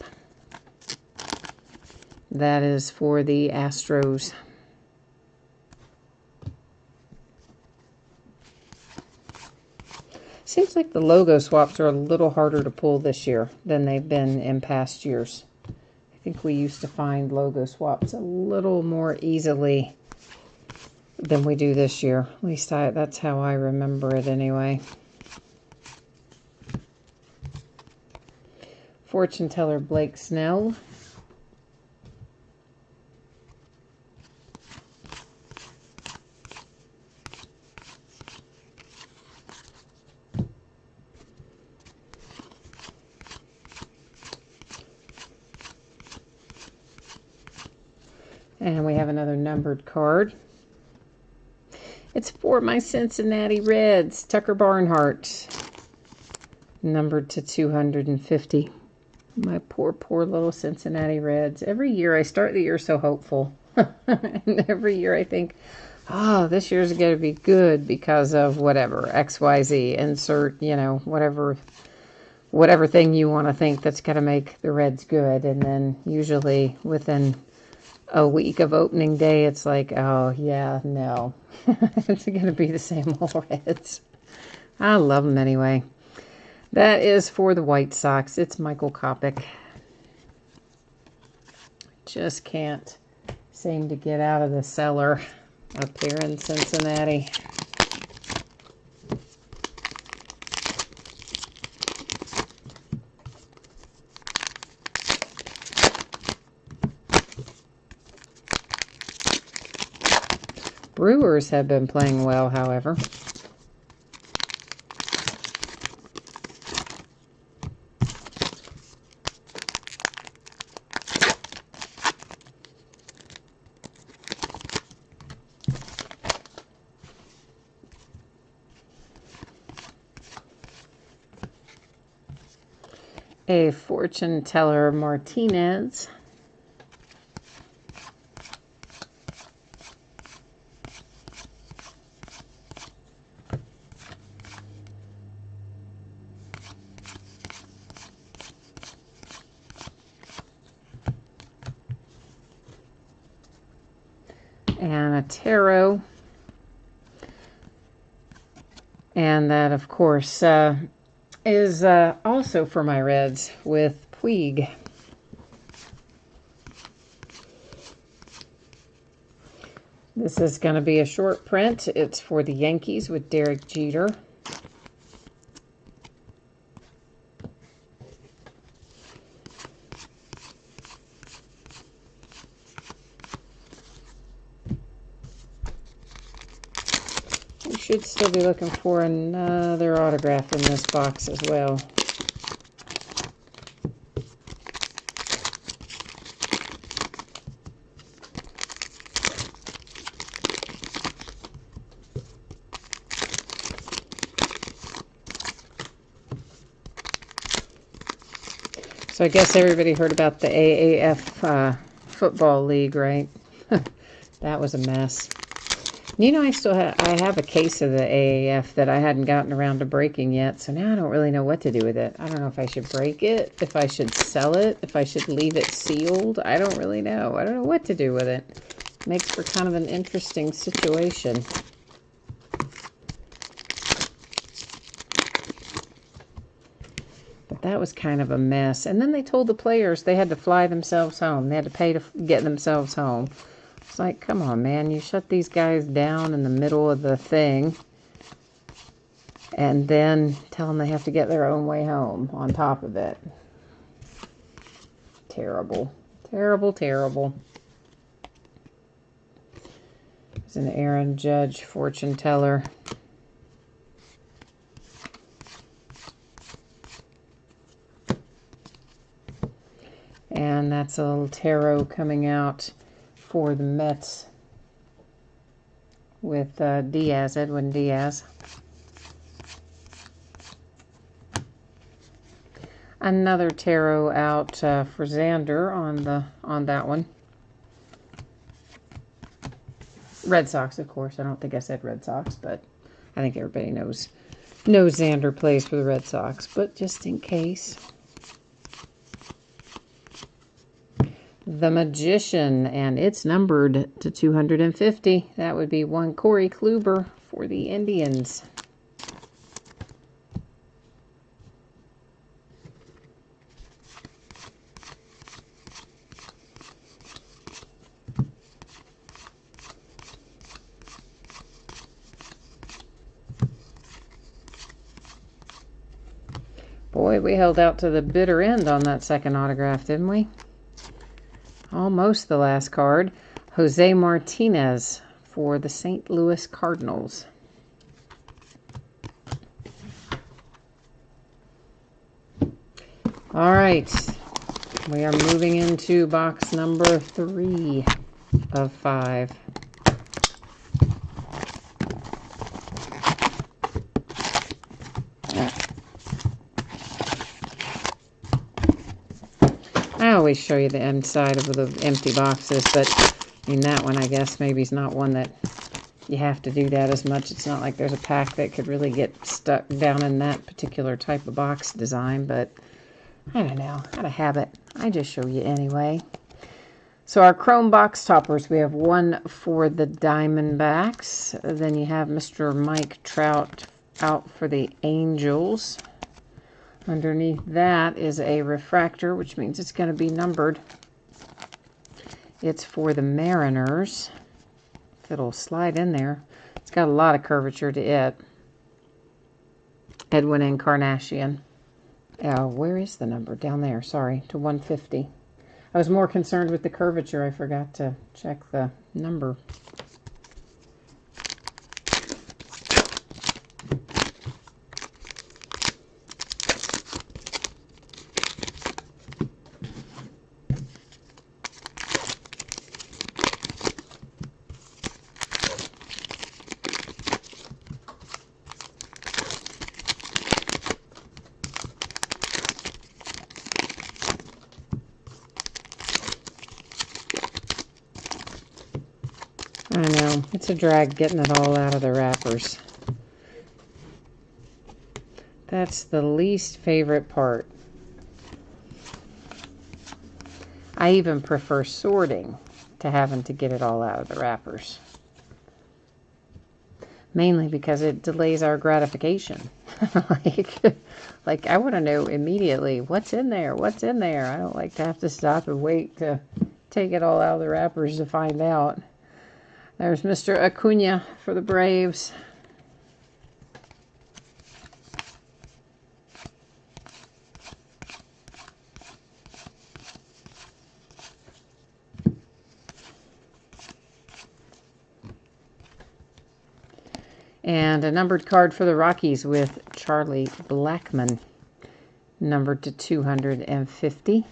That is for the Astros. Seems like the logo swaps are a little harder to pull this year than they've been in past years. I think we used to find logo swaps a little more easily than we do this year. At least that's how I remember it anyway. Fortune teller Blake Snell. And we have another numbered card. It's for my Cincinnati Reds, Tucker Barnhart. Numbered to 250. My poor, poor little Cincinnati Reds. Every year I start the year so hopeful. And every year I think, this year's going to be good because of whatever, XYZ, insert, whatever whatever thing you want to think that's going to make the Reds good. And then usually within a week of opening day, it's like, oh, yeah, no. It's going to be the same old Reds. I love them anyway. That is for the White Sox. It's Michael Kopech. Just can't seem to get out of the cellar up here in Cincinnati. Brewers have been playing well, however. A fortune teller Martinez. And a tarot. And that, of course, is also for my Reds with Puig. This is going to be a short print. It's for the Yankees with Derek Jeter. We should still be looking for another autograph in this box as well. So I guess everybody heard about the AAF football league, right? That was a mess. You know, I have a case of the AAF that I hadn't gotten around to breaking yet, so now I don't really know what to do with it. I don't know if I should break it, if I should sell it, if I should leave it sealed. I don't really know. I don't know what to do with it. Makes for kind of an interesting situation. But that was kind of a mess. And then they told the players they had to fly themselves home. They had to pay to get themselves home. It's like, come on, man. You shut these guys down in the middle of the thing and then tell them they have to get their own way home on top of it. Terrible. Terrible, terrible. It's an Aaron Judge fortune teller. And that's a little tarot coming out for the Mets with Diaz, Edwin Diaz. Another tarot out for Xander on that one. Red Sox, of course. I don't think I said Red Sox, but I think everybody knows Xander plays for the Red Sox, but just in case. The Magician, and it's numbered to 250. That would be one Corey Kluber for the Indians. Boy, we held out to the bitter end on that second autograph, didn't we? Almost the last card. Jose Martinez for the St. Louis Cardinals. All right. We are moving into box number 3 of 5. I always show you the inside of the empty boxes, but I mean, that one, I guess, maybe is not one that you have to do that as much. It's not like there's a pack that could really get stuck down in that particular type of box design, but I don't know, out of habit. I just show you anyway. So our chrome box toppers, we have one for the Diamondbacks. Then you have Mr. Mike Trout out for the Angels. Underneath that is a refractor, which means it's going to be numbered. It's for the Mariners. If it'll slide in there. It's got a lot of curvature to it. Edwin Encarnacion. Where is the number? Down there, sorry, to 150. I was more concerned with the curvature. I forgot to check the number. I know, it's a drag getting it all out of the wrappers. That's the least favorite part. I even prefer sorting to having to get it all out of the wrappers. Mainly because it delays our gratification. like I want to know immediately what's in there, what's in there. I don't like to have to stop and wait to take it all out of the wrappers to find out. There's Mr. Acuna for the Braves. And a numbered card for the Rockies with Charlie Blackmon, numbered to 250.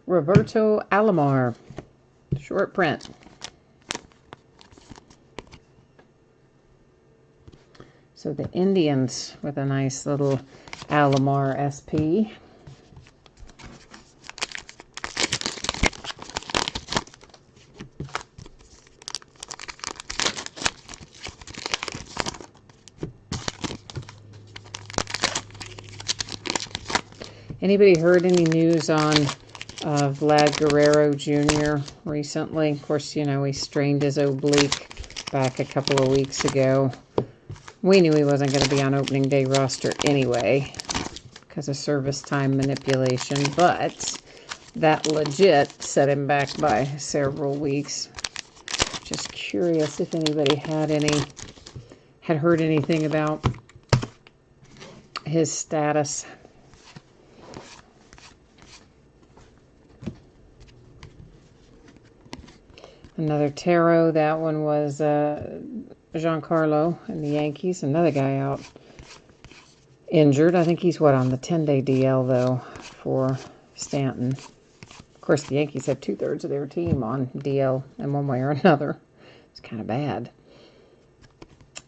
Roberto Alomar, short print. So the Indians with a nice little Alomar SP. Anybody heard any news on Vlad Guerrero Jr. recently? Of course, you know, he strained his oblique back a couple of weeks ago. We knew he wasn't going to be on opening day roster anyway because of service time manipulation, but that legit set him back by several weeks. Just curious if anybody had heard anything about his status. Another tarot. That one was Giancarlo and the Yankees. Another guy out injured. I think he's, on the 10-day DL, though, for Stanton. Of course, the Yankees have 2/3 of their team on DL in one way or another. It's kind of bad.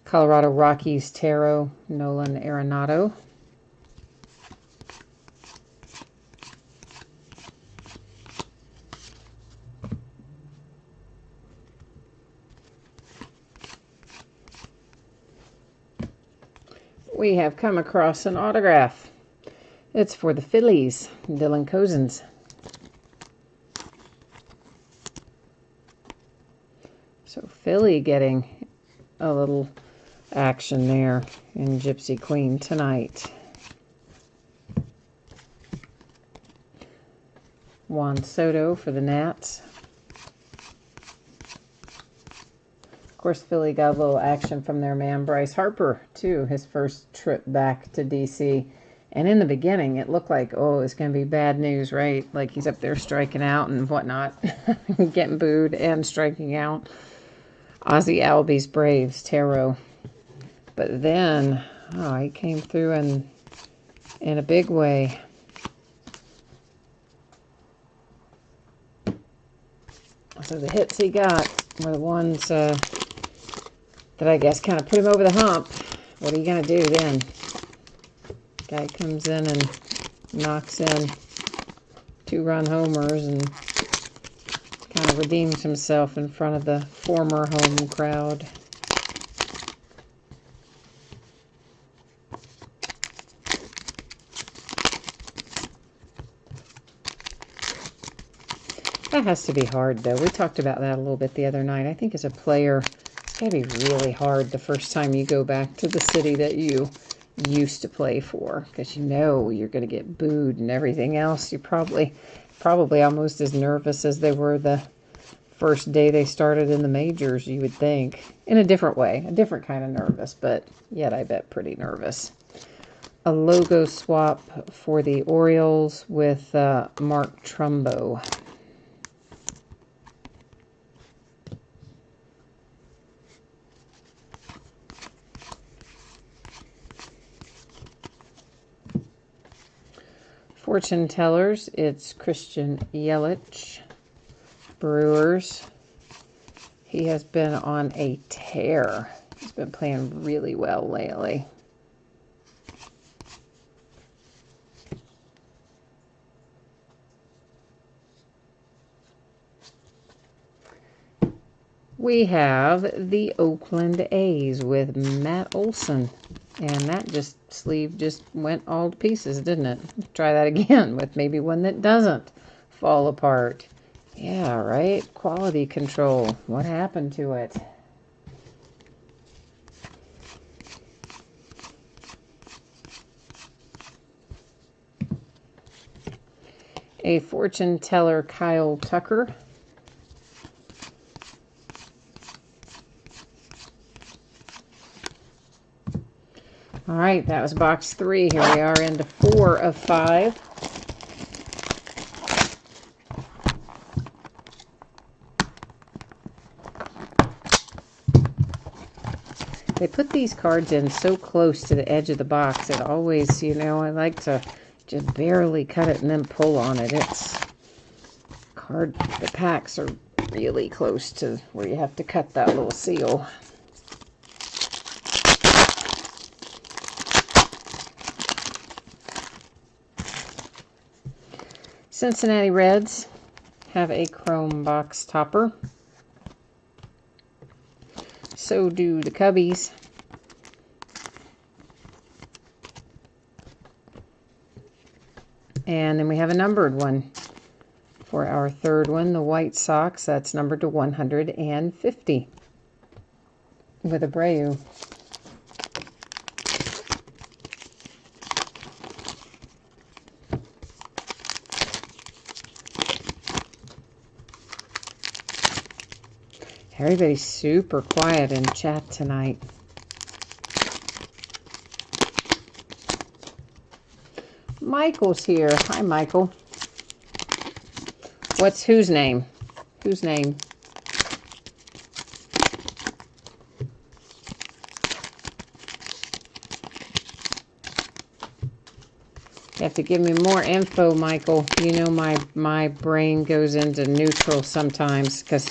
Colorado Rockies tarot, Nolan Arenado. We have come across an autograph. It's for the Phillies, Dylan Cozens. So Philly getting a little action there in Gypsy Queen tonight. Juan Soto for the Nats. Of course, Philly got a little action from their man Bryce Harper, too, his first trip back to D.C. And in the beginning, it looked like, oh, it's going to be bad news, right? Like he's up there striking out and whatnot, getting booed and striking out. Ozzie Albies Braves, tarot. But then, oh, he came through in a big way. So the hits he got were the ones that that I guess kind of put him over the hump. What are you going to do then? Guy comes in and knocks in 2-run homers and kind of redeems himself in front of the former home crowd. That has to be hard, though. We talked about that a little bit the other night. I think as a player, it's got to be really hard the first time you go back to the city that you used to play for, because you know you're going to get booed and everything else. You're probably almost as nervous as they were the first day they started in the majors, you would think. In a different way, a different kind of nervous, but yet I bet pretty nervous. A logo swap for the Orioles with Mark Trumbo. Fortune tellers, it's Christian Yelich. Brewers, he has been on a tear. He's been playing really well lately. We have the Oakland A's with Matt Olson. And that sleeve just went all to pieces, didn't it? Try that again with maybe one that doesn't fall apart. Yeah, right? Quality control. What happened to it? A fortune teller, Kyle Tucker. All right, that was box 3. Here we are into 4 of 5. They put these cards in so close to the edge of the box. It always, I like to just barely cut it and then pull on it. The packs are really close to where you have to cut that little seal. Cincinnati Reds have a chrome box topper. So do the Cubbies. And then we have a numbered one for our third one, the White Sox. That's numbered to 150 with Abreu. Everybody's super quiet in chat tonight. Michael's here. Hi, Michael. Whose name? Whose name? You have to give me more info, Michael. My brain goes into neutral sometimes because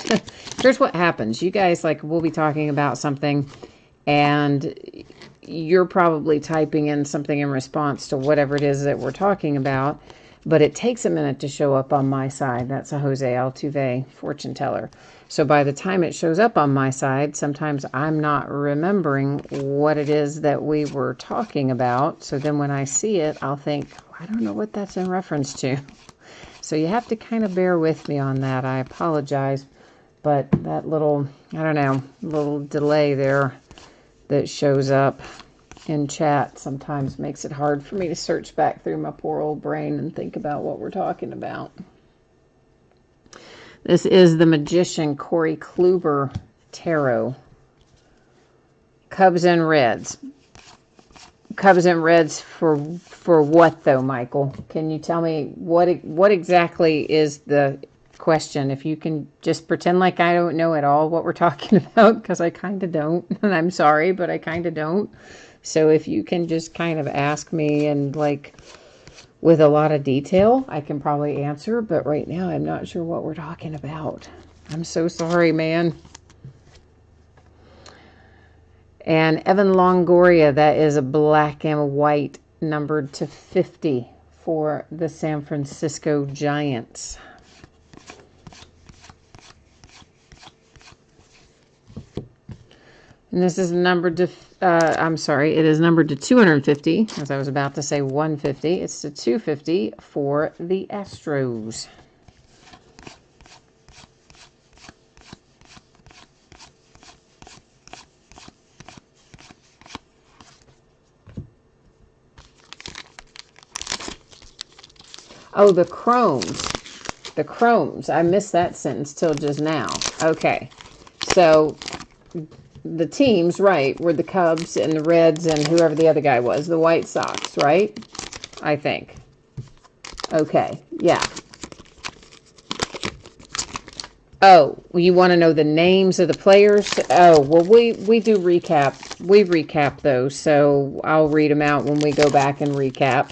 here's what happens. You guys, we'll be talking about something and you're probably typing in something in response to whatever it is that we're talking about, but it takes a minute to show up on my side. That's a Jose Altuve fortune teller. So by the time it shows up on my side, sometimes I'm not remembering what it is that we were talking about. So then when I see it, I'll think, I don't know what that's in reference to. So you have to kind of bear with me on that. I apologize. But that little delay there that shows up in chat sometimes makes it hard for me to search back through my poor old brain and think about what we're talking about. This is the Magician Corey Kluber Tarot. Cubs and Reds. Cubs and Reds for what though, Michael? Can you tell me what exactly is the question? If you can just pretend like I don't know at all what we're talking about, because I kind of don't, and I'm sorry, but I kind of don't. So if you can just kind of ask me and with a lot of detail, I can probably answer, but right now I'm not sure what we're talking about. I'm so sorry, man. And Evan Longoria, that is a black and white, numbered to 50 for the San Francisco Giants. And this is numbered to, I'm sorry, it is numbered to 250, as I was about to say 150. It's to 250 for the Astros. Oh, the Chromes. The Chromes. I missed that sentence till just now. Okay. So the teams, right, were the Cubs and the Reds and whoever the other guy was, the White Sox, right? I think. Okay, yeah. Oh, you want to know the names of the players? Oh, well, we do recap. We recap those, so I'll read them out when we go back and recap.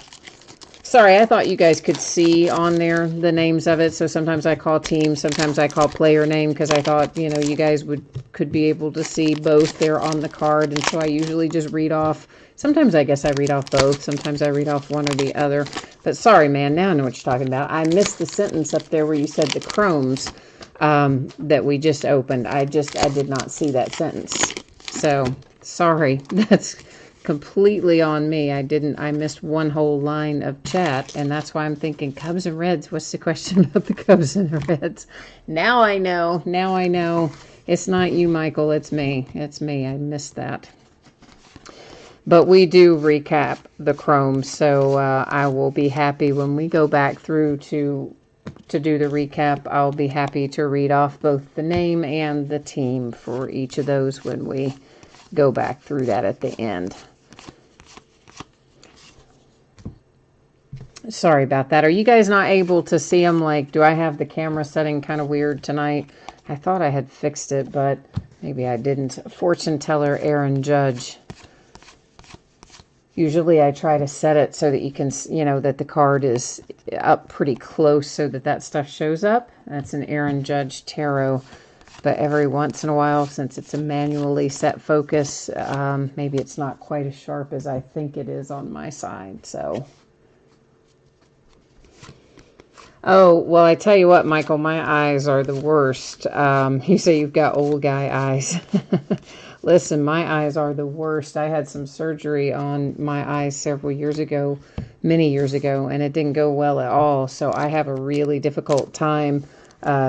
Sorry, I thought you guys could see on there the names of it. So sometimes I call team, sometimes I call player name, because I thought, you know, you guys could be able to see both there on the card. And so I usually just read off. Sometimes I guess I read off both. Sometimes I read off one or the other. But sorry, man, now I know what you're talking about. I missed the sentence up there where you said the Chromes that we just opened. I did not see that sentence. So sorry, that's completely on me. I missed one whole line of chat, and that's why I'm thinking Cubs and Reds. What's the question about the Cubs and the Reds? Now I know. Now I know. It's not you, Michael. It's me. It's me. I missed that. But we do recap the Chromes, so I will be happy when we go back through to do the recap. I'll be happy to read off both the name and the team for each of those when we go back through that at the end. Sorry about that. Are you guys not able to see them? Like, do I have the camera setting kind of weird tonight? I thought I had fixed it, but maybe I didn't. Fortune teller Aaron Judge. Usually I try to set it so that you can, you know, that the card is up pretty close so that stuff shows up. That's an Aaron Judge tarot. But every once in a while, since it's a manually set focus, maybe it's not quite as sharp as I think it is on my side. So, oh, well, I tell you what, Michael, my eyes are the worst. You say you've got old guy eyes. Listen, my eyes are the worst. I had some surgery on my eyes several years ago, many years ago, and it didn't go well at all. So I have a really difficult time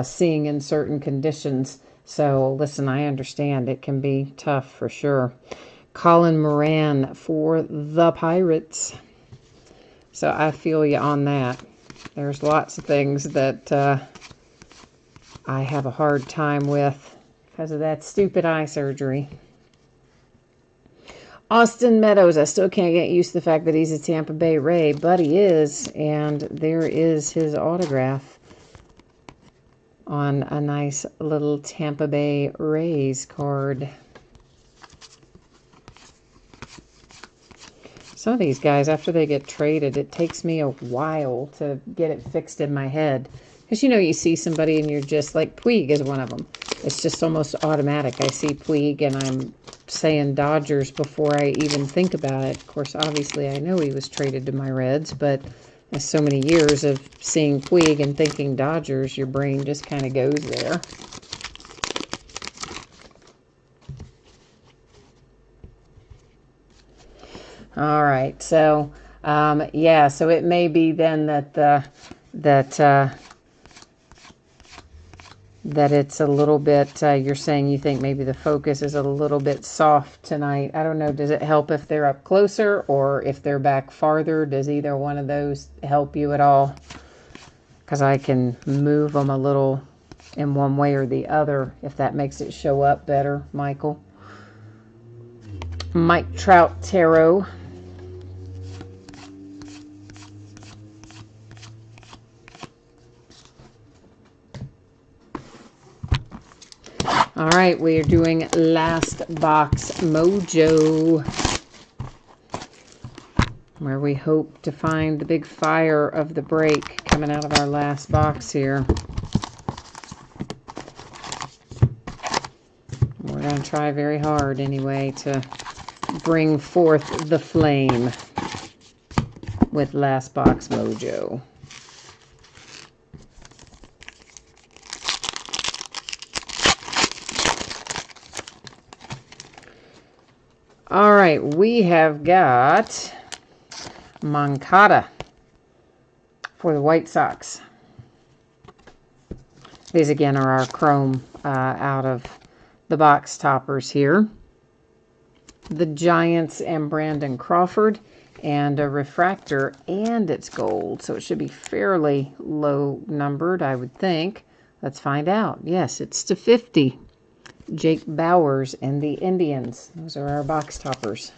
seeing in certain conditions. So listen, I understand it can be tough for sure. Colin Moran for the Pirates. So I feel you on that. There's lots of things that I have a hard time with because of that stupid eye surgery. Austin Meadows, I still can't get used to the fact that he's a Tampa Bay Ray, but he is, and there is his autograph on a nice little Tampa Bay Rays card. Some of these guys, after they get traded, it takes me a while to get it fixed in my head. Because, you know, you see somebody and you're just like, Puig is one of them. It's just almost automatic. I see Puig and I'm saying Dodgers before I even think about it. Of course, obviously, I know he was traded to my Reds, but so many years of seeing Puig and thinking Dodgers, your brain just kind of goes there. All right, so yeah, so it may be then that that it's a little bit, you're saying you think maybe the focus is a little bit soft tonight. I don't know, does it help if they're up closer or if they're back farther? Does either one of those help you at all? Because I can move them a little in one way or the other if that makes it show up better, Michael. Mike Trout Tarot. All right, we are doing Last Box Mojo, where we hope to find the big fire of the break coming out of our last box here. We're going to try very hard anyway to bring forth the flame with Last Box Mojo. All right, we have got Moncada for the White Sox. These again are our chrome out of the box toppers here. The Giants and Brandon Crawford, and a refractor, and it's gold, so it should be fairly low numbered, I would think. Let's find out. Yes, it's to 50. Jake Bowers and the Indians. Those are our box toppers.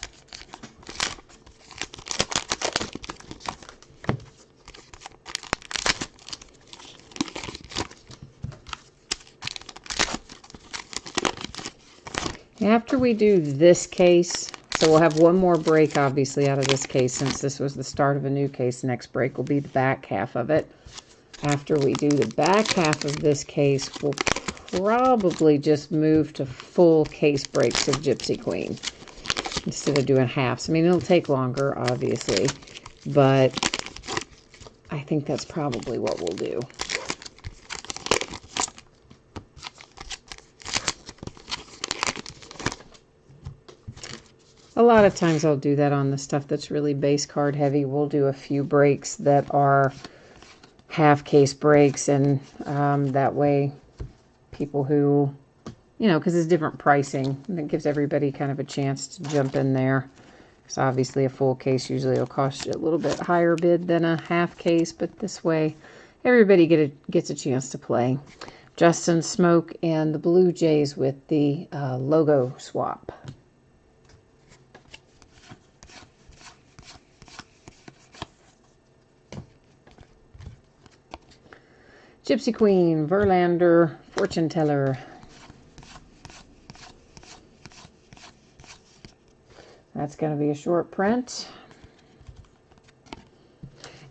After we do this case, so we'll have one more break, obviously, out of this case, since this was the start of a new case. Next break will be the back half of it. After we do the back half of this case, we'll probably just move to full case breaks of Gypsy Queen instead of doing halves. I mean, it'll take longer, obviously, but I think that's probably what we'll do. A lot of times I'll do that on the stuff that's really base card heavy. We'll do a few breaks that are half case breaks, and that way people who, you know, because it's different pricing, and it gives everybody kind of a chance to jump in there. So obviously a full case usually will cost you a little bit higher bid than a half case, but this way everybody gets a chance to play. Justin Smoke and the Blue Jays with the logo swap. Gypsy Queen, Verlander, Fortune Teller. That's going to be a short print.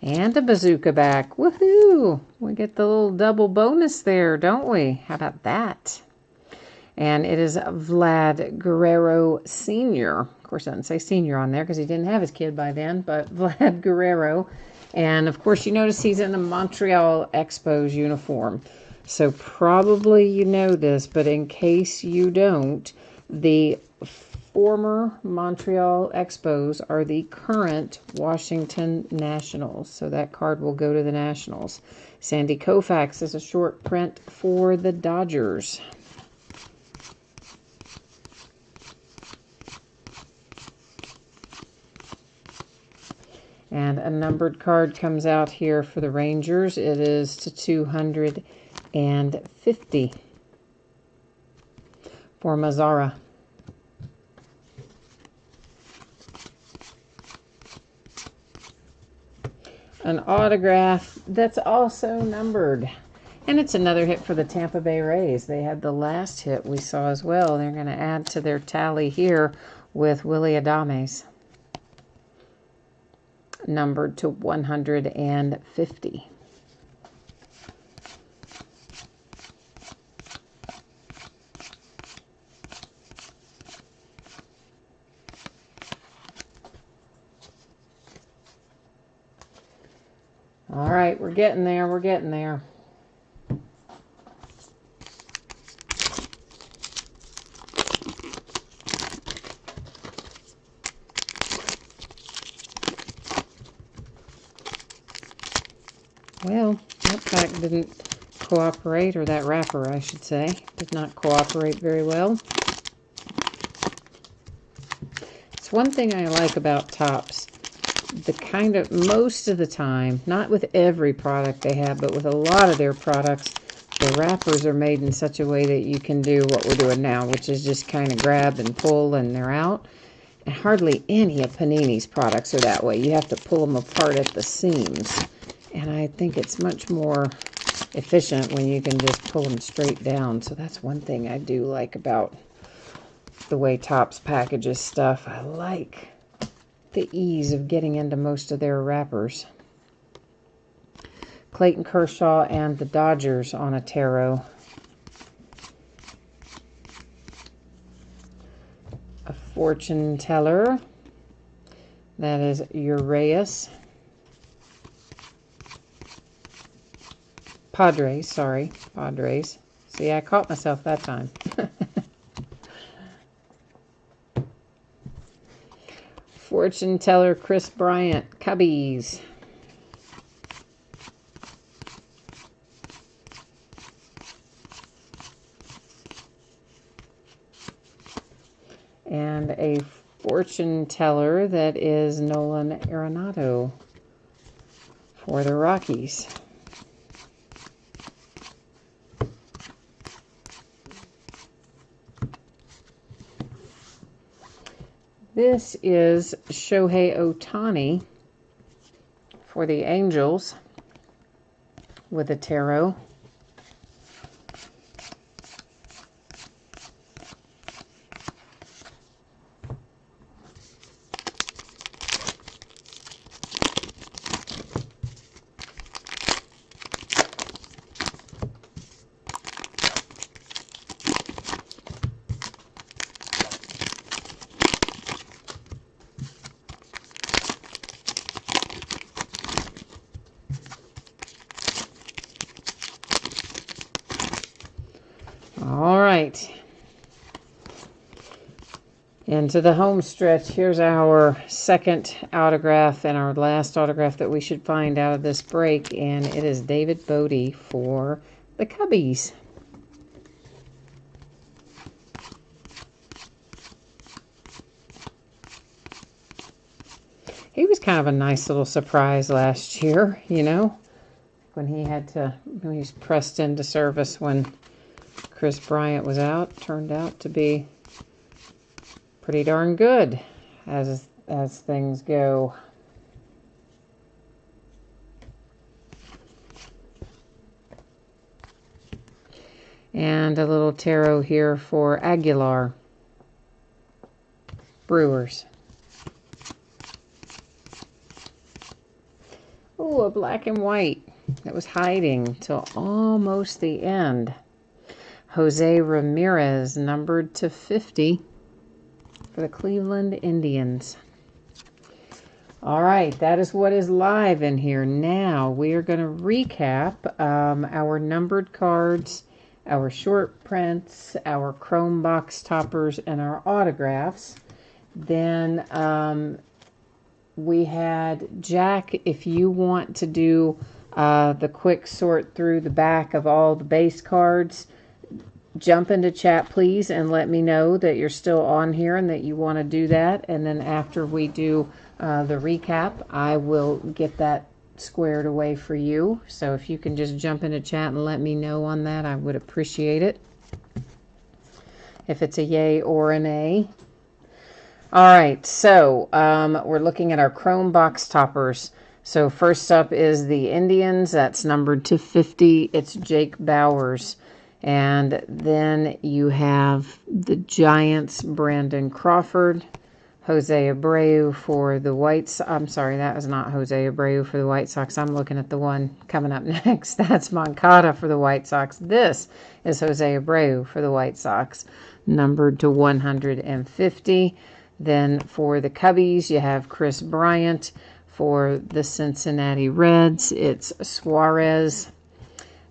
And a bazooka back. Woohoo! We get the little double bonus there, don't we? How about that? And it is Vlad Guerrero Sr. Of course, it doesn't say senior on there because he didn't have his kid by then, but Vlad Guerrero. And, of course, you notice he's in the Montreal Expos uniform. So probably you know this, but in case you don't, the former Montreal Expos are the current Washington Nationals. So that card will go to the Nationals. Sandy Koufax is a short print for the Dodgers. And a numbered card comes out here for the Rangers. It is to 250 for Mazzara. An autograph that's also numbered. And it's another hit for the Tampa Bay Rays. They had the last hit we saw as well. They're going to add to their tally here with Willy Adames. Numbered to 150. All right, we're getting there. We're getting there. Well, that pack didn't cooperate, or that wrapper, I should say, did not cooperate very well. It's one thing I like about Topps. The kind of, most of the time, not with every product they have, but with a lot of their products, the wrappers are made in such a way that you can do what we're doing now, which is just kind of grab and pull and they're out. And hardly any of Panini's products are that way. You have to pull them apart at the seams. And I think it's much more efficient when you can just pull them straight down. So that's one thing I do like about the way Topps packages stuff. I like the ease of getting into most of their wrappers. Clayton Kershaw and the Dodgers on a tarot. fortune teller. That is Uraeus. Padres, sorry. Padres. See, I caught myself that time. Fortune teller Chris Bryant, Cubbies. And a fortune teller that is Nolan Arenado for the Rockies. This is Shohei Ohtani for the Angels with a tarot. All right. Into the home stretch. Here's our second autograph and our last autograph that we should find out of this break. And it is David Bodie for the Cubbies. He was kind of a nice little surprise last year, you know, when he was pressed into service when Chris Bryant was out. Turned out to be pretty darn good as things go. And a little tarot here for Aguilar, Brewers. Oh, a black and white that was hiding till almost the end. Jose Ramirez, numbered to 50 for the Cleveland Indians. All right, that is what is live in here. Now we are going to recap our numbered cards, our short prints, our chrome box toppers, and our autographs. Then we had Jack, if you want to do the quick sort through the back of all the base cards, jump into chat, please, and let me know that you're still on here and that you want to do that. And then after we do the recap, I will get that squared away for you. So if you can just jump into chat and let me know on that, I would appreciate it. If it's a yay or a nay. All right, so we're looking at our chrome box toppers. So first up is the Indians. That's numbered to 50. It's Jake Bowers. And then you have the Giants, Brandon Crawford, Jose Abreu for the White Sox. I'm sorry, that was not Jose Abreu for the White Sox. I'm looking at the one coming up next. That's Moncada for the White Sox. This is Jose Abreu for the White Sox, numbered to 150. Then for the Cubbies, you have Chris Bryant. For the Cincinnati Reds, it's Suarez.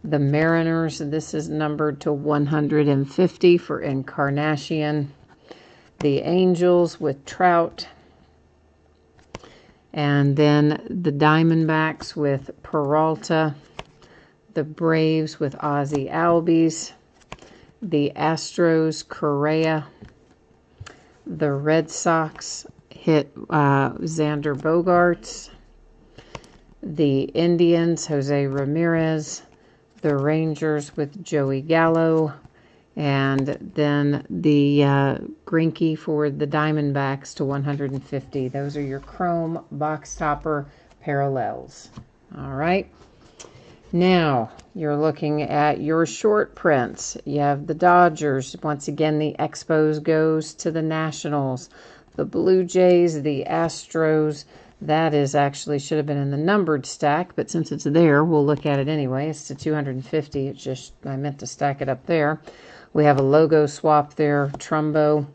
The Mariners, this is numbered to 150 for Encarnacion. The Angels with Trout. And then the Diamondbacks with Peralta. The Braves with Ozzie Albies. The Astros, Correa. The Red Sox hit Xander Bogaerts. The Indians, Jose Ramirez. The Rangers with Joey Gallo. And then the Greinke for the Diamondbacks to 150. Those are your chrome box topper parallels. All right. Now, you're looking at your short prints. You have the Dodgers. Once again, the Expos goes to the Nationals. The Blue Jays, the Astros. That is actually should have been in the numbered stack, but since it's there, we'll look at it anyway. It's to 250. It's just, I meant to stack it up there. We have a logo swap there, Trumbo.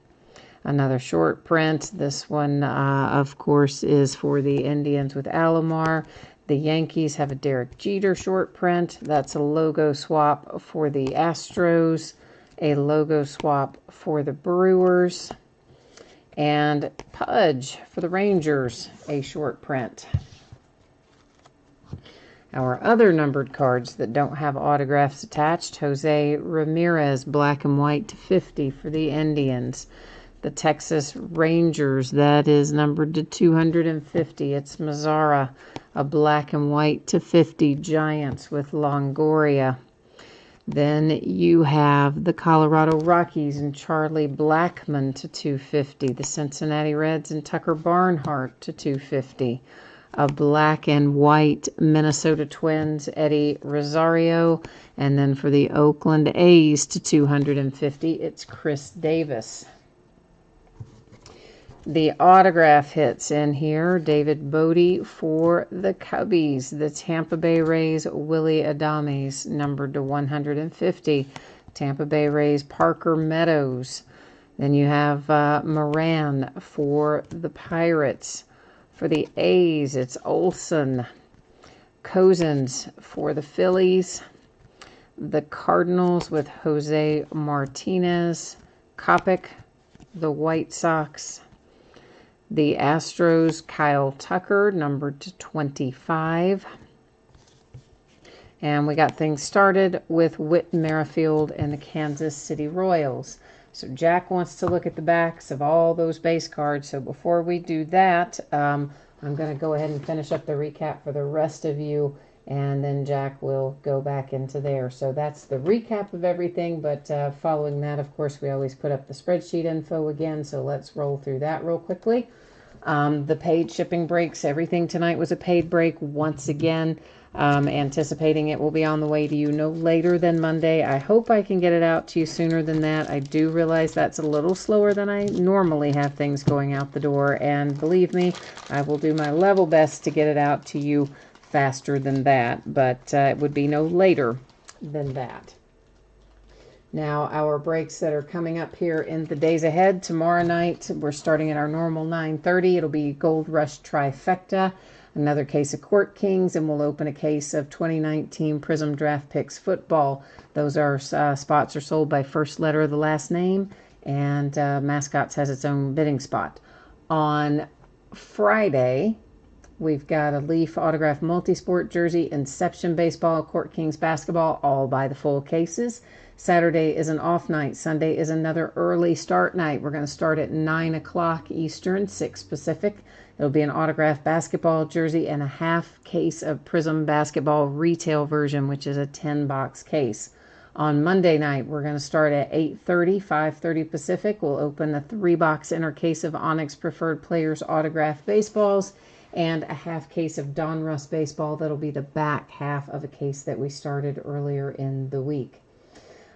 Another short print. This one, of course, is for the Indians with Alomar. The Yankees have a Derek Jeter short print. That's a logo swap for the Astros, a logo swap for the Brewers, and Pudge for the Rangers, a short print. Our other numbered cards that don't have autographs attached, Jose Ramirez, black and white /50 for the Indians. The Texas Rangers, that is numbered to 250. It's Mazzara, a black and white /50 Giants with Longoria. Then you have the Colorado Rockies and Charlie Blackmon to 250. The Cincinnati Reds and Tucker Barnhart to 250. A black and white Minnesota Twins, Eddie Rosario. And then for the Oakland A's to 250, it's Chris Davis. The autograph hits in here. David Bodie for the Cubbies. The Tampa Bay Rays, Willie Adames, numbered to 150. Tampa Bay Rays, Parker Meadows. Then you have Moran for the Pirates. For the A's, it's Olson. Cozens for the Phillies. The Cardinals with Jose Martinez. Kopech, the White Sox. The Astros, Kyle Tucker, numbered to 25. And we got things started with Whit Merrifield and the Kansas City Royals. So Jack wants to look at the backs of all those base cards. So before we do that, I'm going to go ahead and finish up the recap for the rest of you. And then Jack will go back into there. So that's the recap of everything. But following that, of course, we always put up the spreadsheet info again. So let's roll through that real quickly. The paid shipping breaks. Everything tonight was a paid break once again. Anticipating it will be on the way to you no later than Monday. I hope I can get it out to you sooner than that. I do realize that's a little slower than I normally have things going out the door. And believe me, I will do my level best to get it out to you faster than that, but it would be no later than that. Now, our breaks that are coming up here in the days ahead. Tomorrow night, we're starting at our normal 9:30. It'll be Gold Rush Trifecta, another case of Court Kings, and we'll open a case of 2019 Prism Draft Picks football. Those are spots are sold by first letter of the last name, and Mascots has its own bidding spot. On Friday, we've got a Leaf autograph multisport jersey, Inception baseball, Court Kings basketball, all by the full cases. Saturday is an off night. Sunday is another early start night. We're going to start at 9 o'clock Eastern, 6 Pacific. It'll be an autographed basketball jersey and a half case of Prism basketball retail version, which is a 10-box case. On Monday night, we're going to start at 8:30, 5:30 Pacific. We'll open a 3-box inner case of Onyx Preferred Players autographed baseballs and a half case of Donruss baseball. That'll be the back half of a case that we started earlier in the week.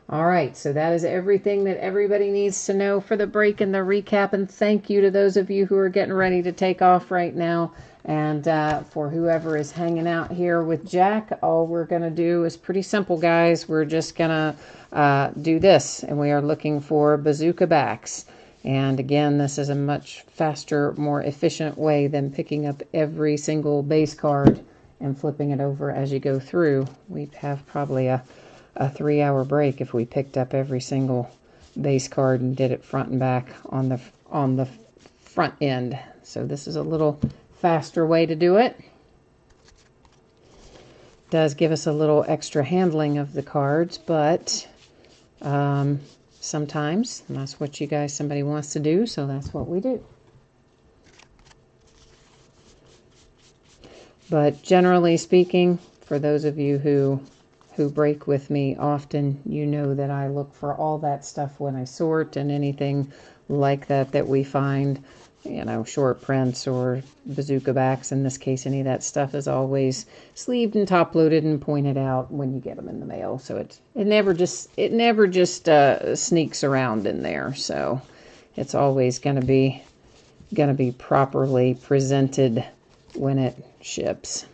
All right, so that is everything that everybody needs to know for the break and the recap. And thank you to those of you who are getting ready to take off right now. And for whoever is hanging out here with Jack, all we're going to do is pretty simple, guys. We're just going to do this. And we are looking for bazooka backs. And again, this is a much faster, more efficient way than picking up every single base card and flipping it over as you go through. We'd have probably a 3-hour break if we picked up every single base card and did it front and back on the front end. So this is a little faster way to do it. Does give us a little extra handling of the cards, but sometimes that's what somebody wants to do, so that's what we do. But generally speaking, for those of you who break with me often, you know that I look for all that stuff when I sort, and anything like that we find, short prints or bazooka backs. In this case, any of that stuff is always sleeved and top loaded and pointed out when you get them in the mail. So it never just sneaks around in there. So it's always going to be properly presented when it ships.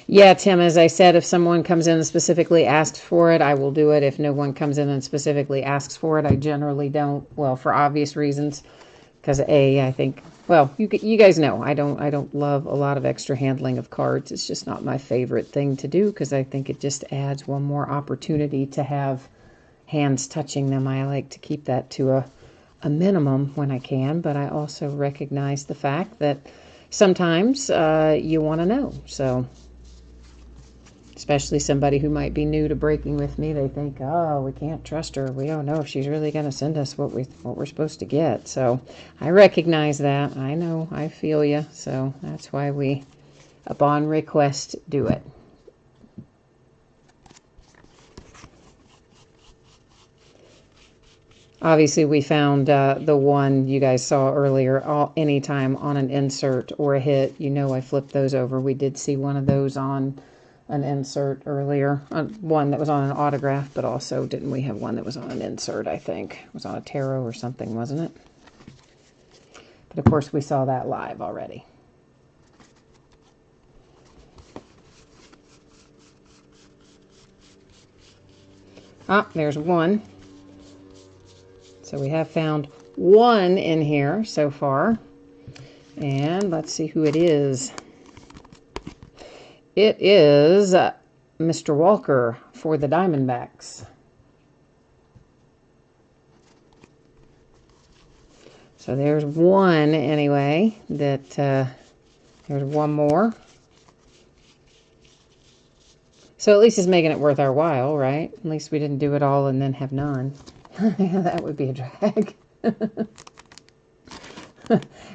Yeah, Tim, as I said, if someone comes in and specifically asks for it, I will do it. If no one comes in and specifically asks for it, I generally don't. Well, for obvious reasons, because I think, well, you guys know, I don't love a lot of extra handling of cards. It's just not my favorite thing to do because I think it just adds one more opportunity to have hands touching them. I like to keep that to a minimum when I can, but I also recognize the fact that sometimes you want to know. So, especially somebody who might be new to breaking with me, they think, oh, we can't trust her. We don't know if she's really going to send us what we're supposed to get. So I recognize that. I know. I feel you. So that's why we, upon request, do it. Obviously, we found the one you guys saw earlier. Anytime on an insert or a hit, I flipped those over. We did see one of those on an insert earlier. One that was on an autograph, but also didn't we have one that was on an insert, I think. It was on a tarot or something, wasn't it? But of course, we saw that live already. Ah, there's one. So we have found one in here so far. And let's see who it is. It is Mr. Walker for the Diamondbacks. So there's one anyway. There's one more. So at least it's making it worth our while, right? At least we didn't do it all and then have none. That would be a drag.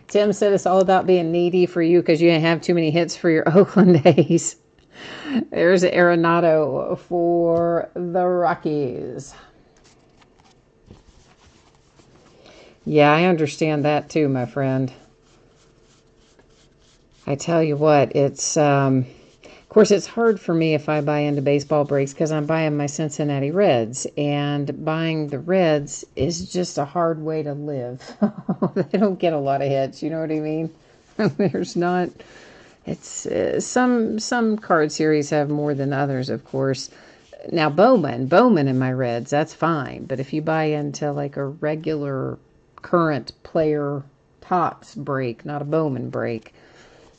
Tim said it's all about being needy for you because you didn't have too many hits for your Oakland A's. There's Arenado for the Rockies. Yeah, I understand that too, my friend. I tell you what, it's... Of course, it's hard for me if I buy into baseball breaks because I'm buying my Cincinnati Reds, and buying the Reds is just a hard way to live. They don't get a lot of hits, you know what I mean? There's not. It's some card series have more than others, of course. Now Bowman in my Reds, that's fine, but if you buy into like a regular current player tops break, not a Bowman break.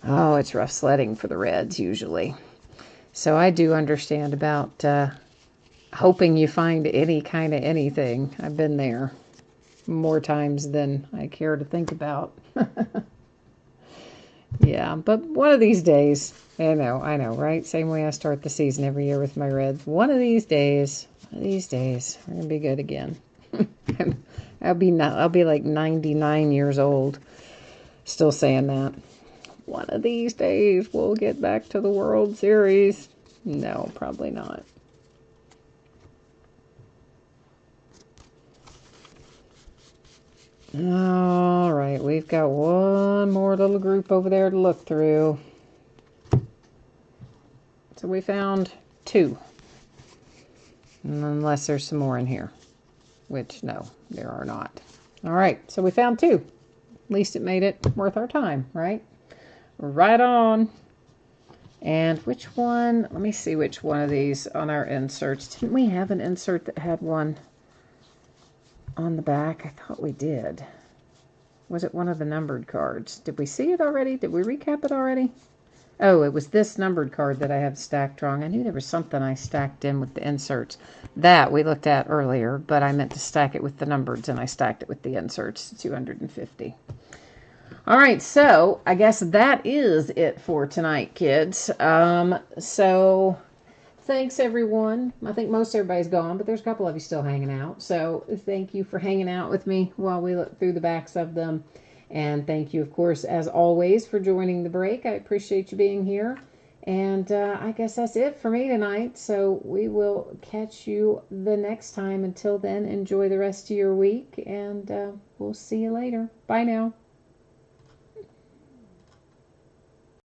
Oh, it's rough sledding for the Reds usually. So I do understand about hoping you find any kind of anything. I've been there more times than I care to think about. Yeah, but one of these days, I know, right? Same way I start the season every year with my Reds. One of these days, we're going to be good again. I'll be like 99 years old, still saying that. One of these days we'll get back to the World Series. No, probably not. All right, we've got one more little group over there to look through. So we found two. Unless there's some more in here. Which, no, there are not. All right, so we found two. At least it made it worth our time, right? Right on. And which one? Let me see which one of these on our inserts. Didn't we have an insert that had one on the back? I thought we did. Was it one of the numbered cards? Did we see it already? Did we recap it already? Oh, it was this numbered card that I have stacked wrong. I knew there was something I stacked in with the inserts. That we looked at earlier, but I meant to stack it with the numbereds, and I stacked it with the inserts, 250. All right, so I guess that is it for tonight, kids. So thanks, everyone. I think most everybody's gone, but there's a couple of you still hanging out. So thank you for hanging out with me while we look through the backs of them. And thank you, of course, as always, for joining the break. I appreciate you being here. And I guess that's it for me tonight. So we will catch you the next time. Until then, enjoy the rest of your week, and we'll see you later. Bye now.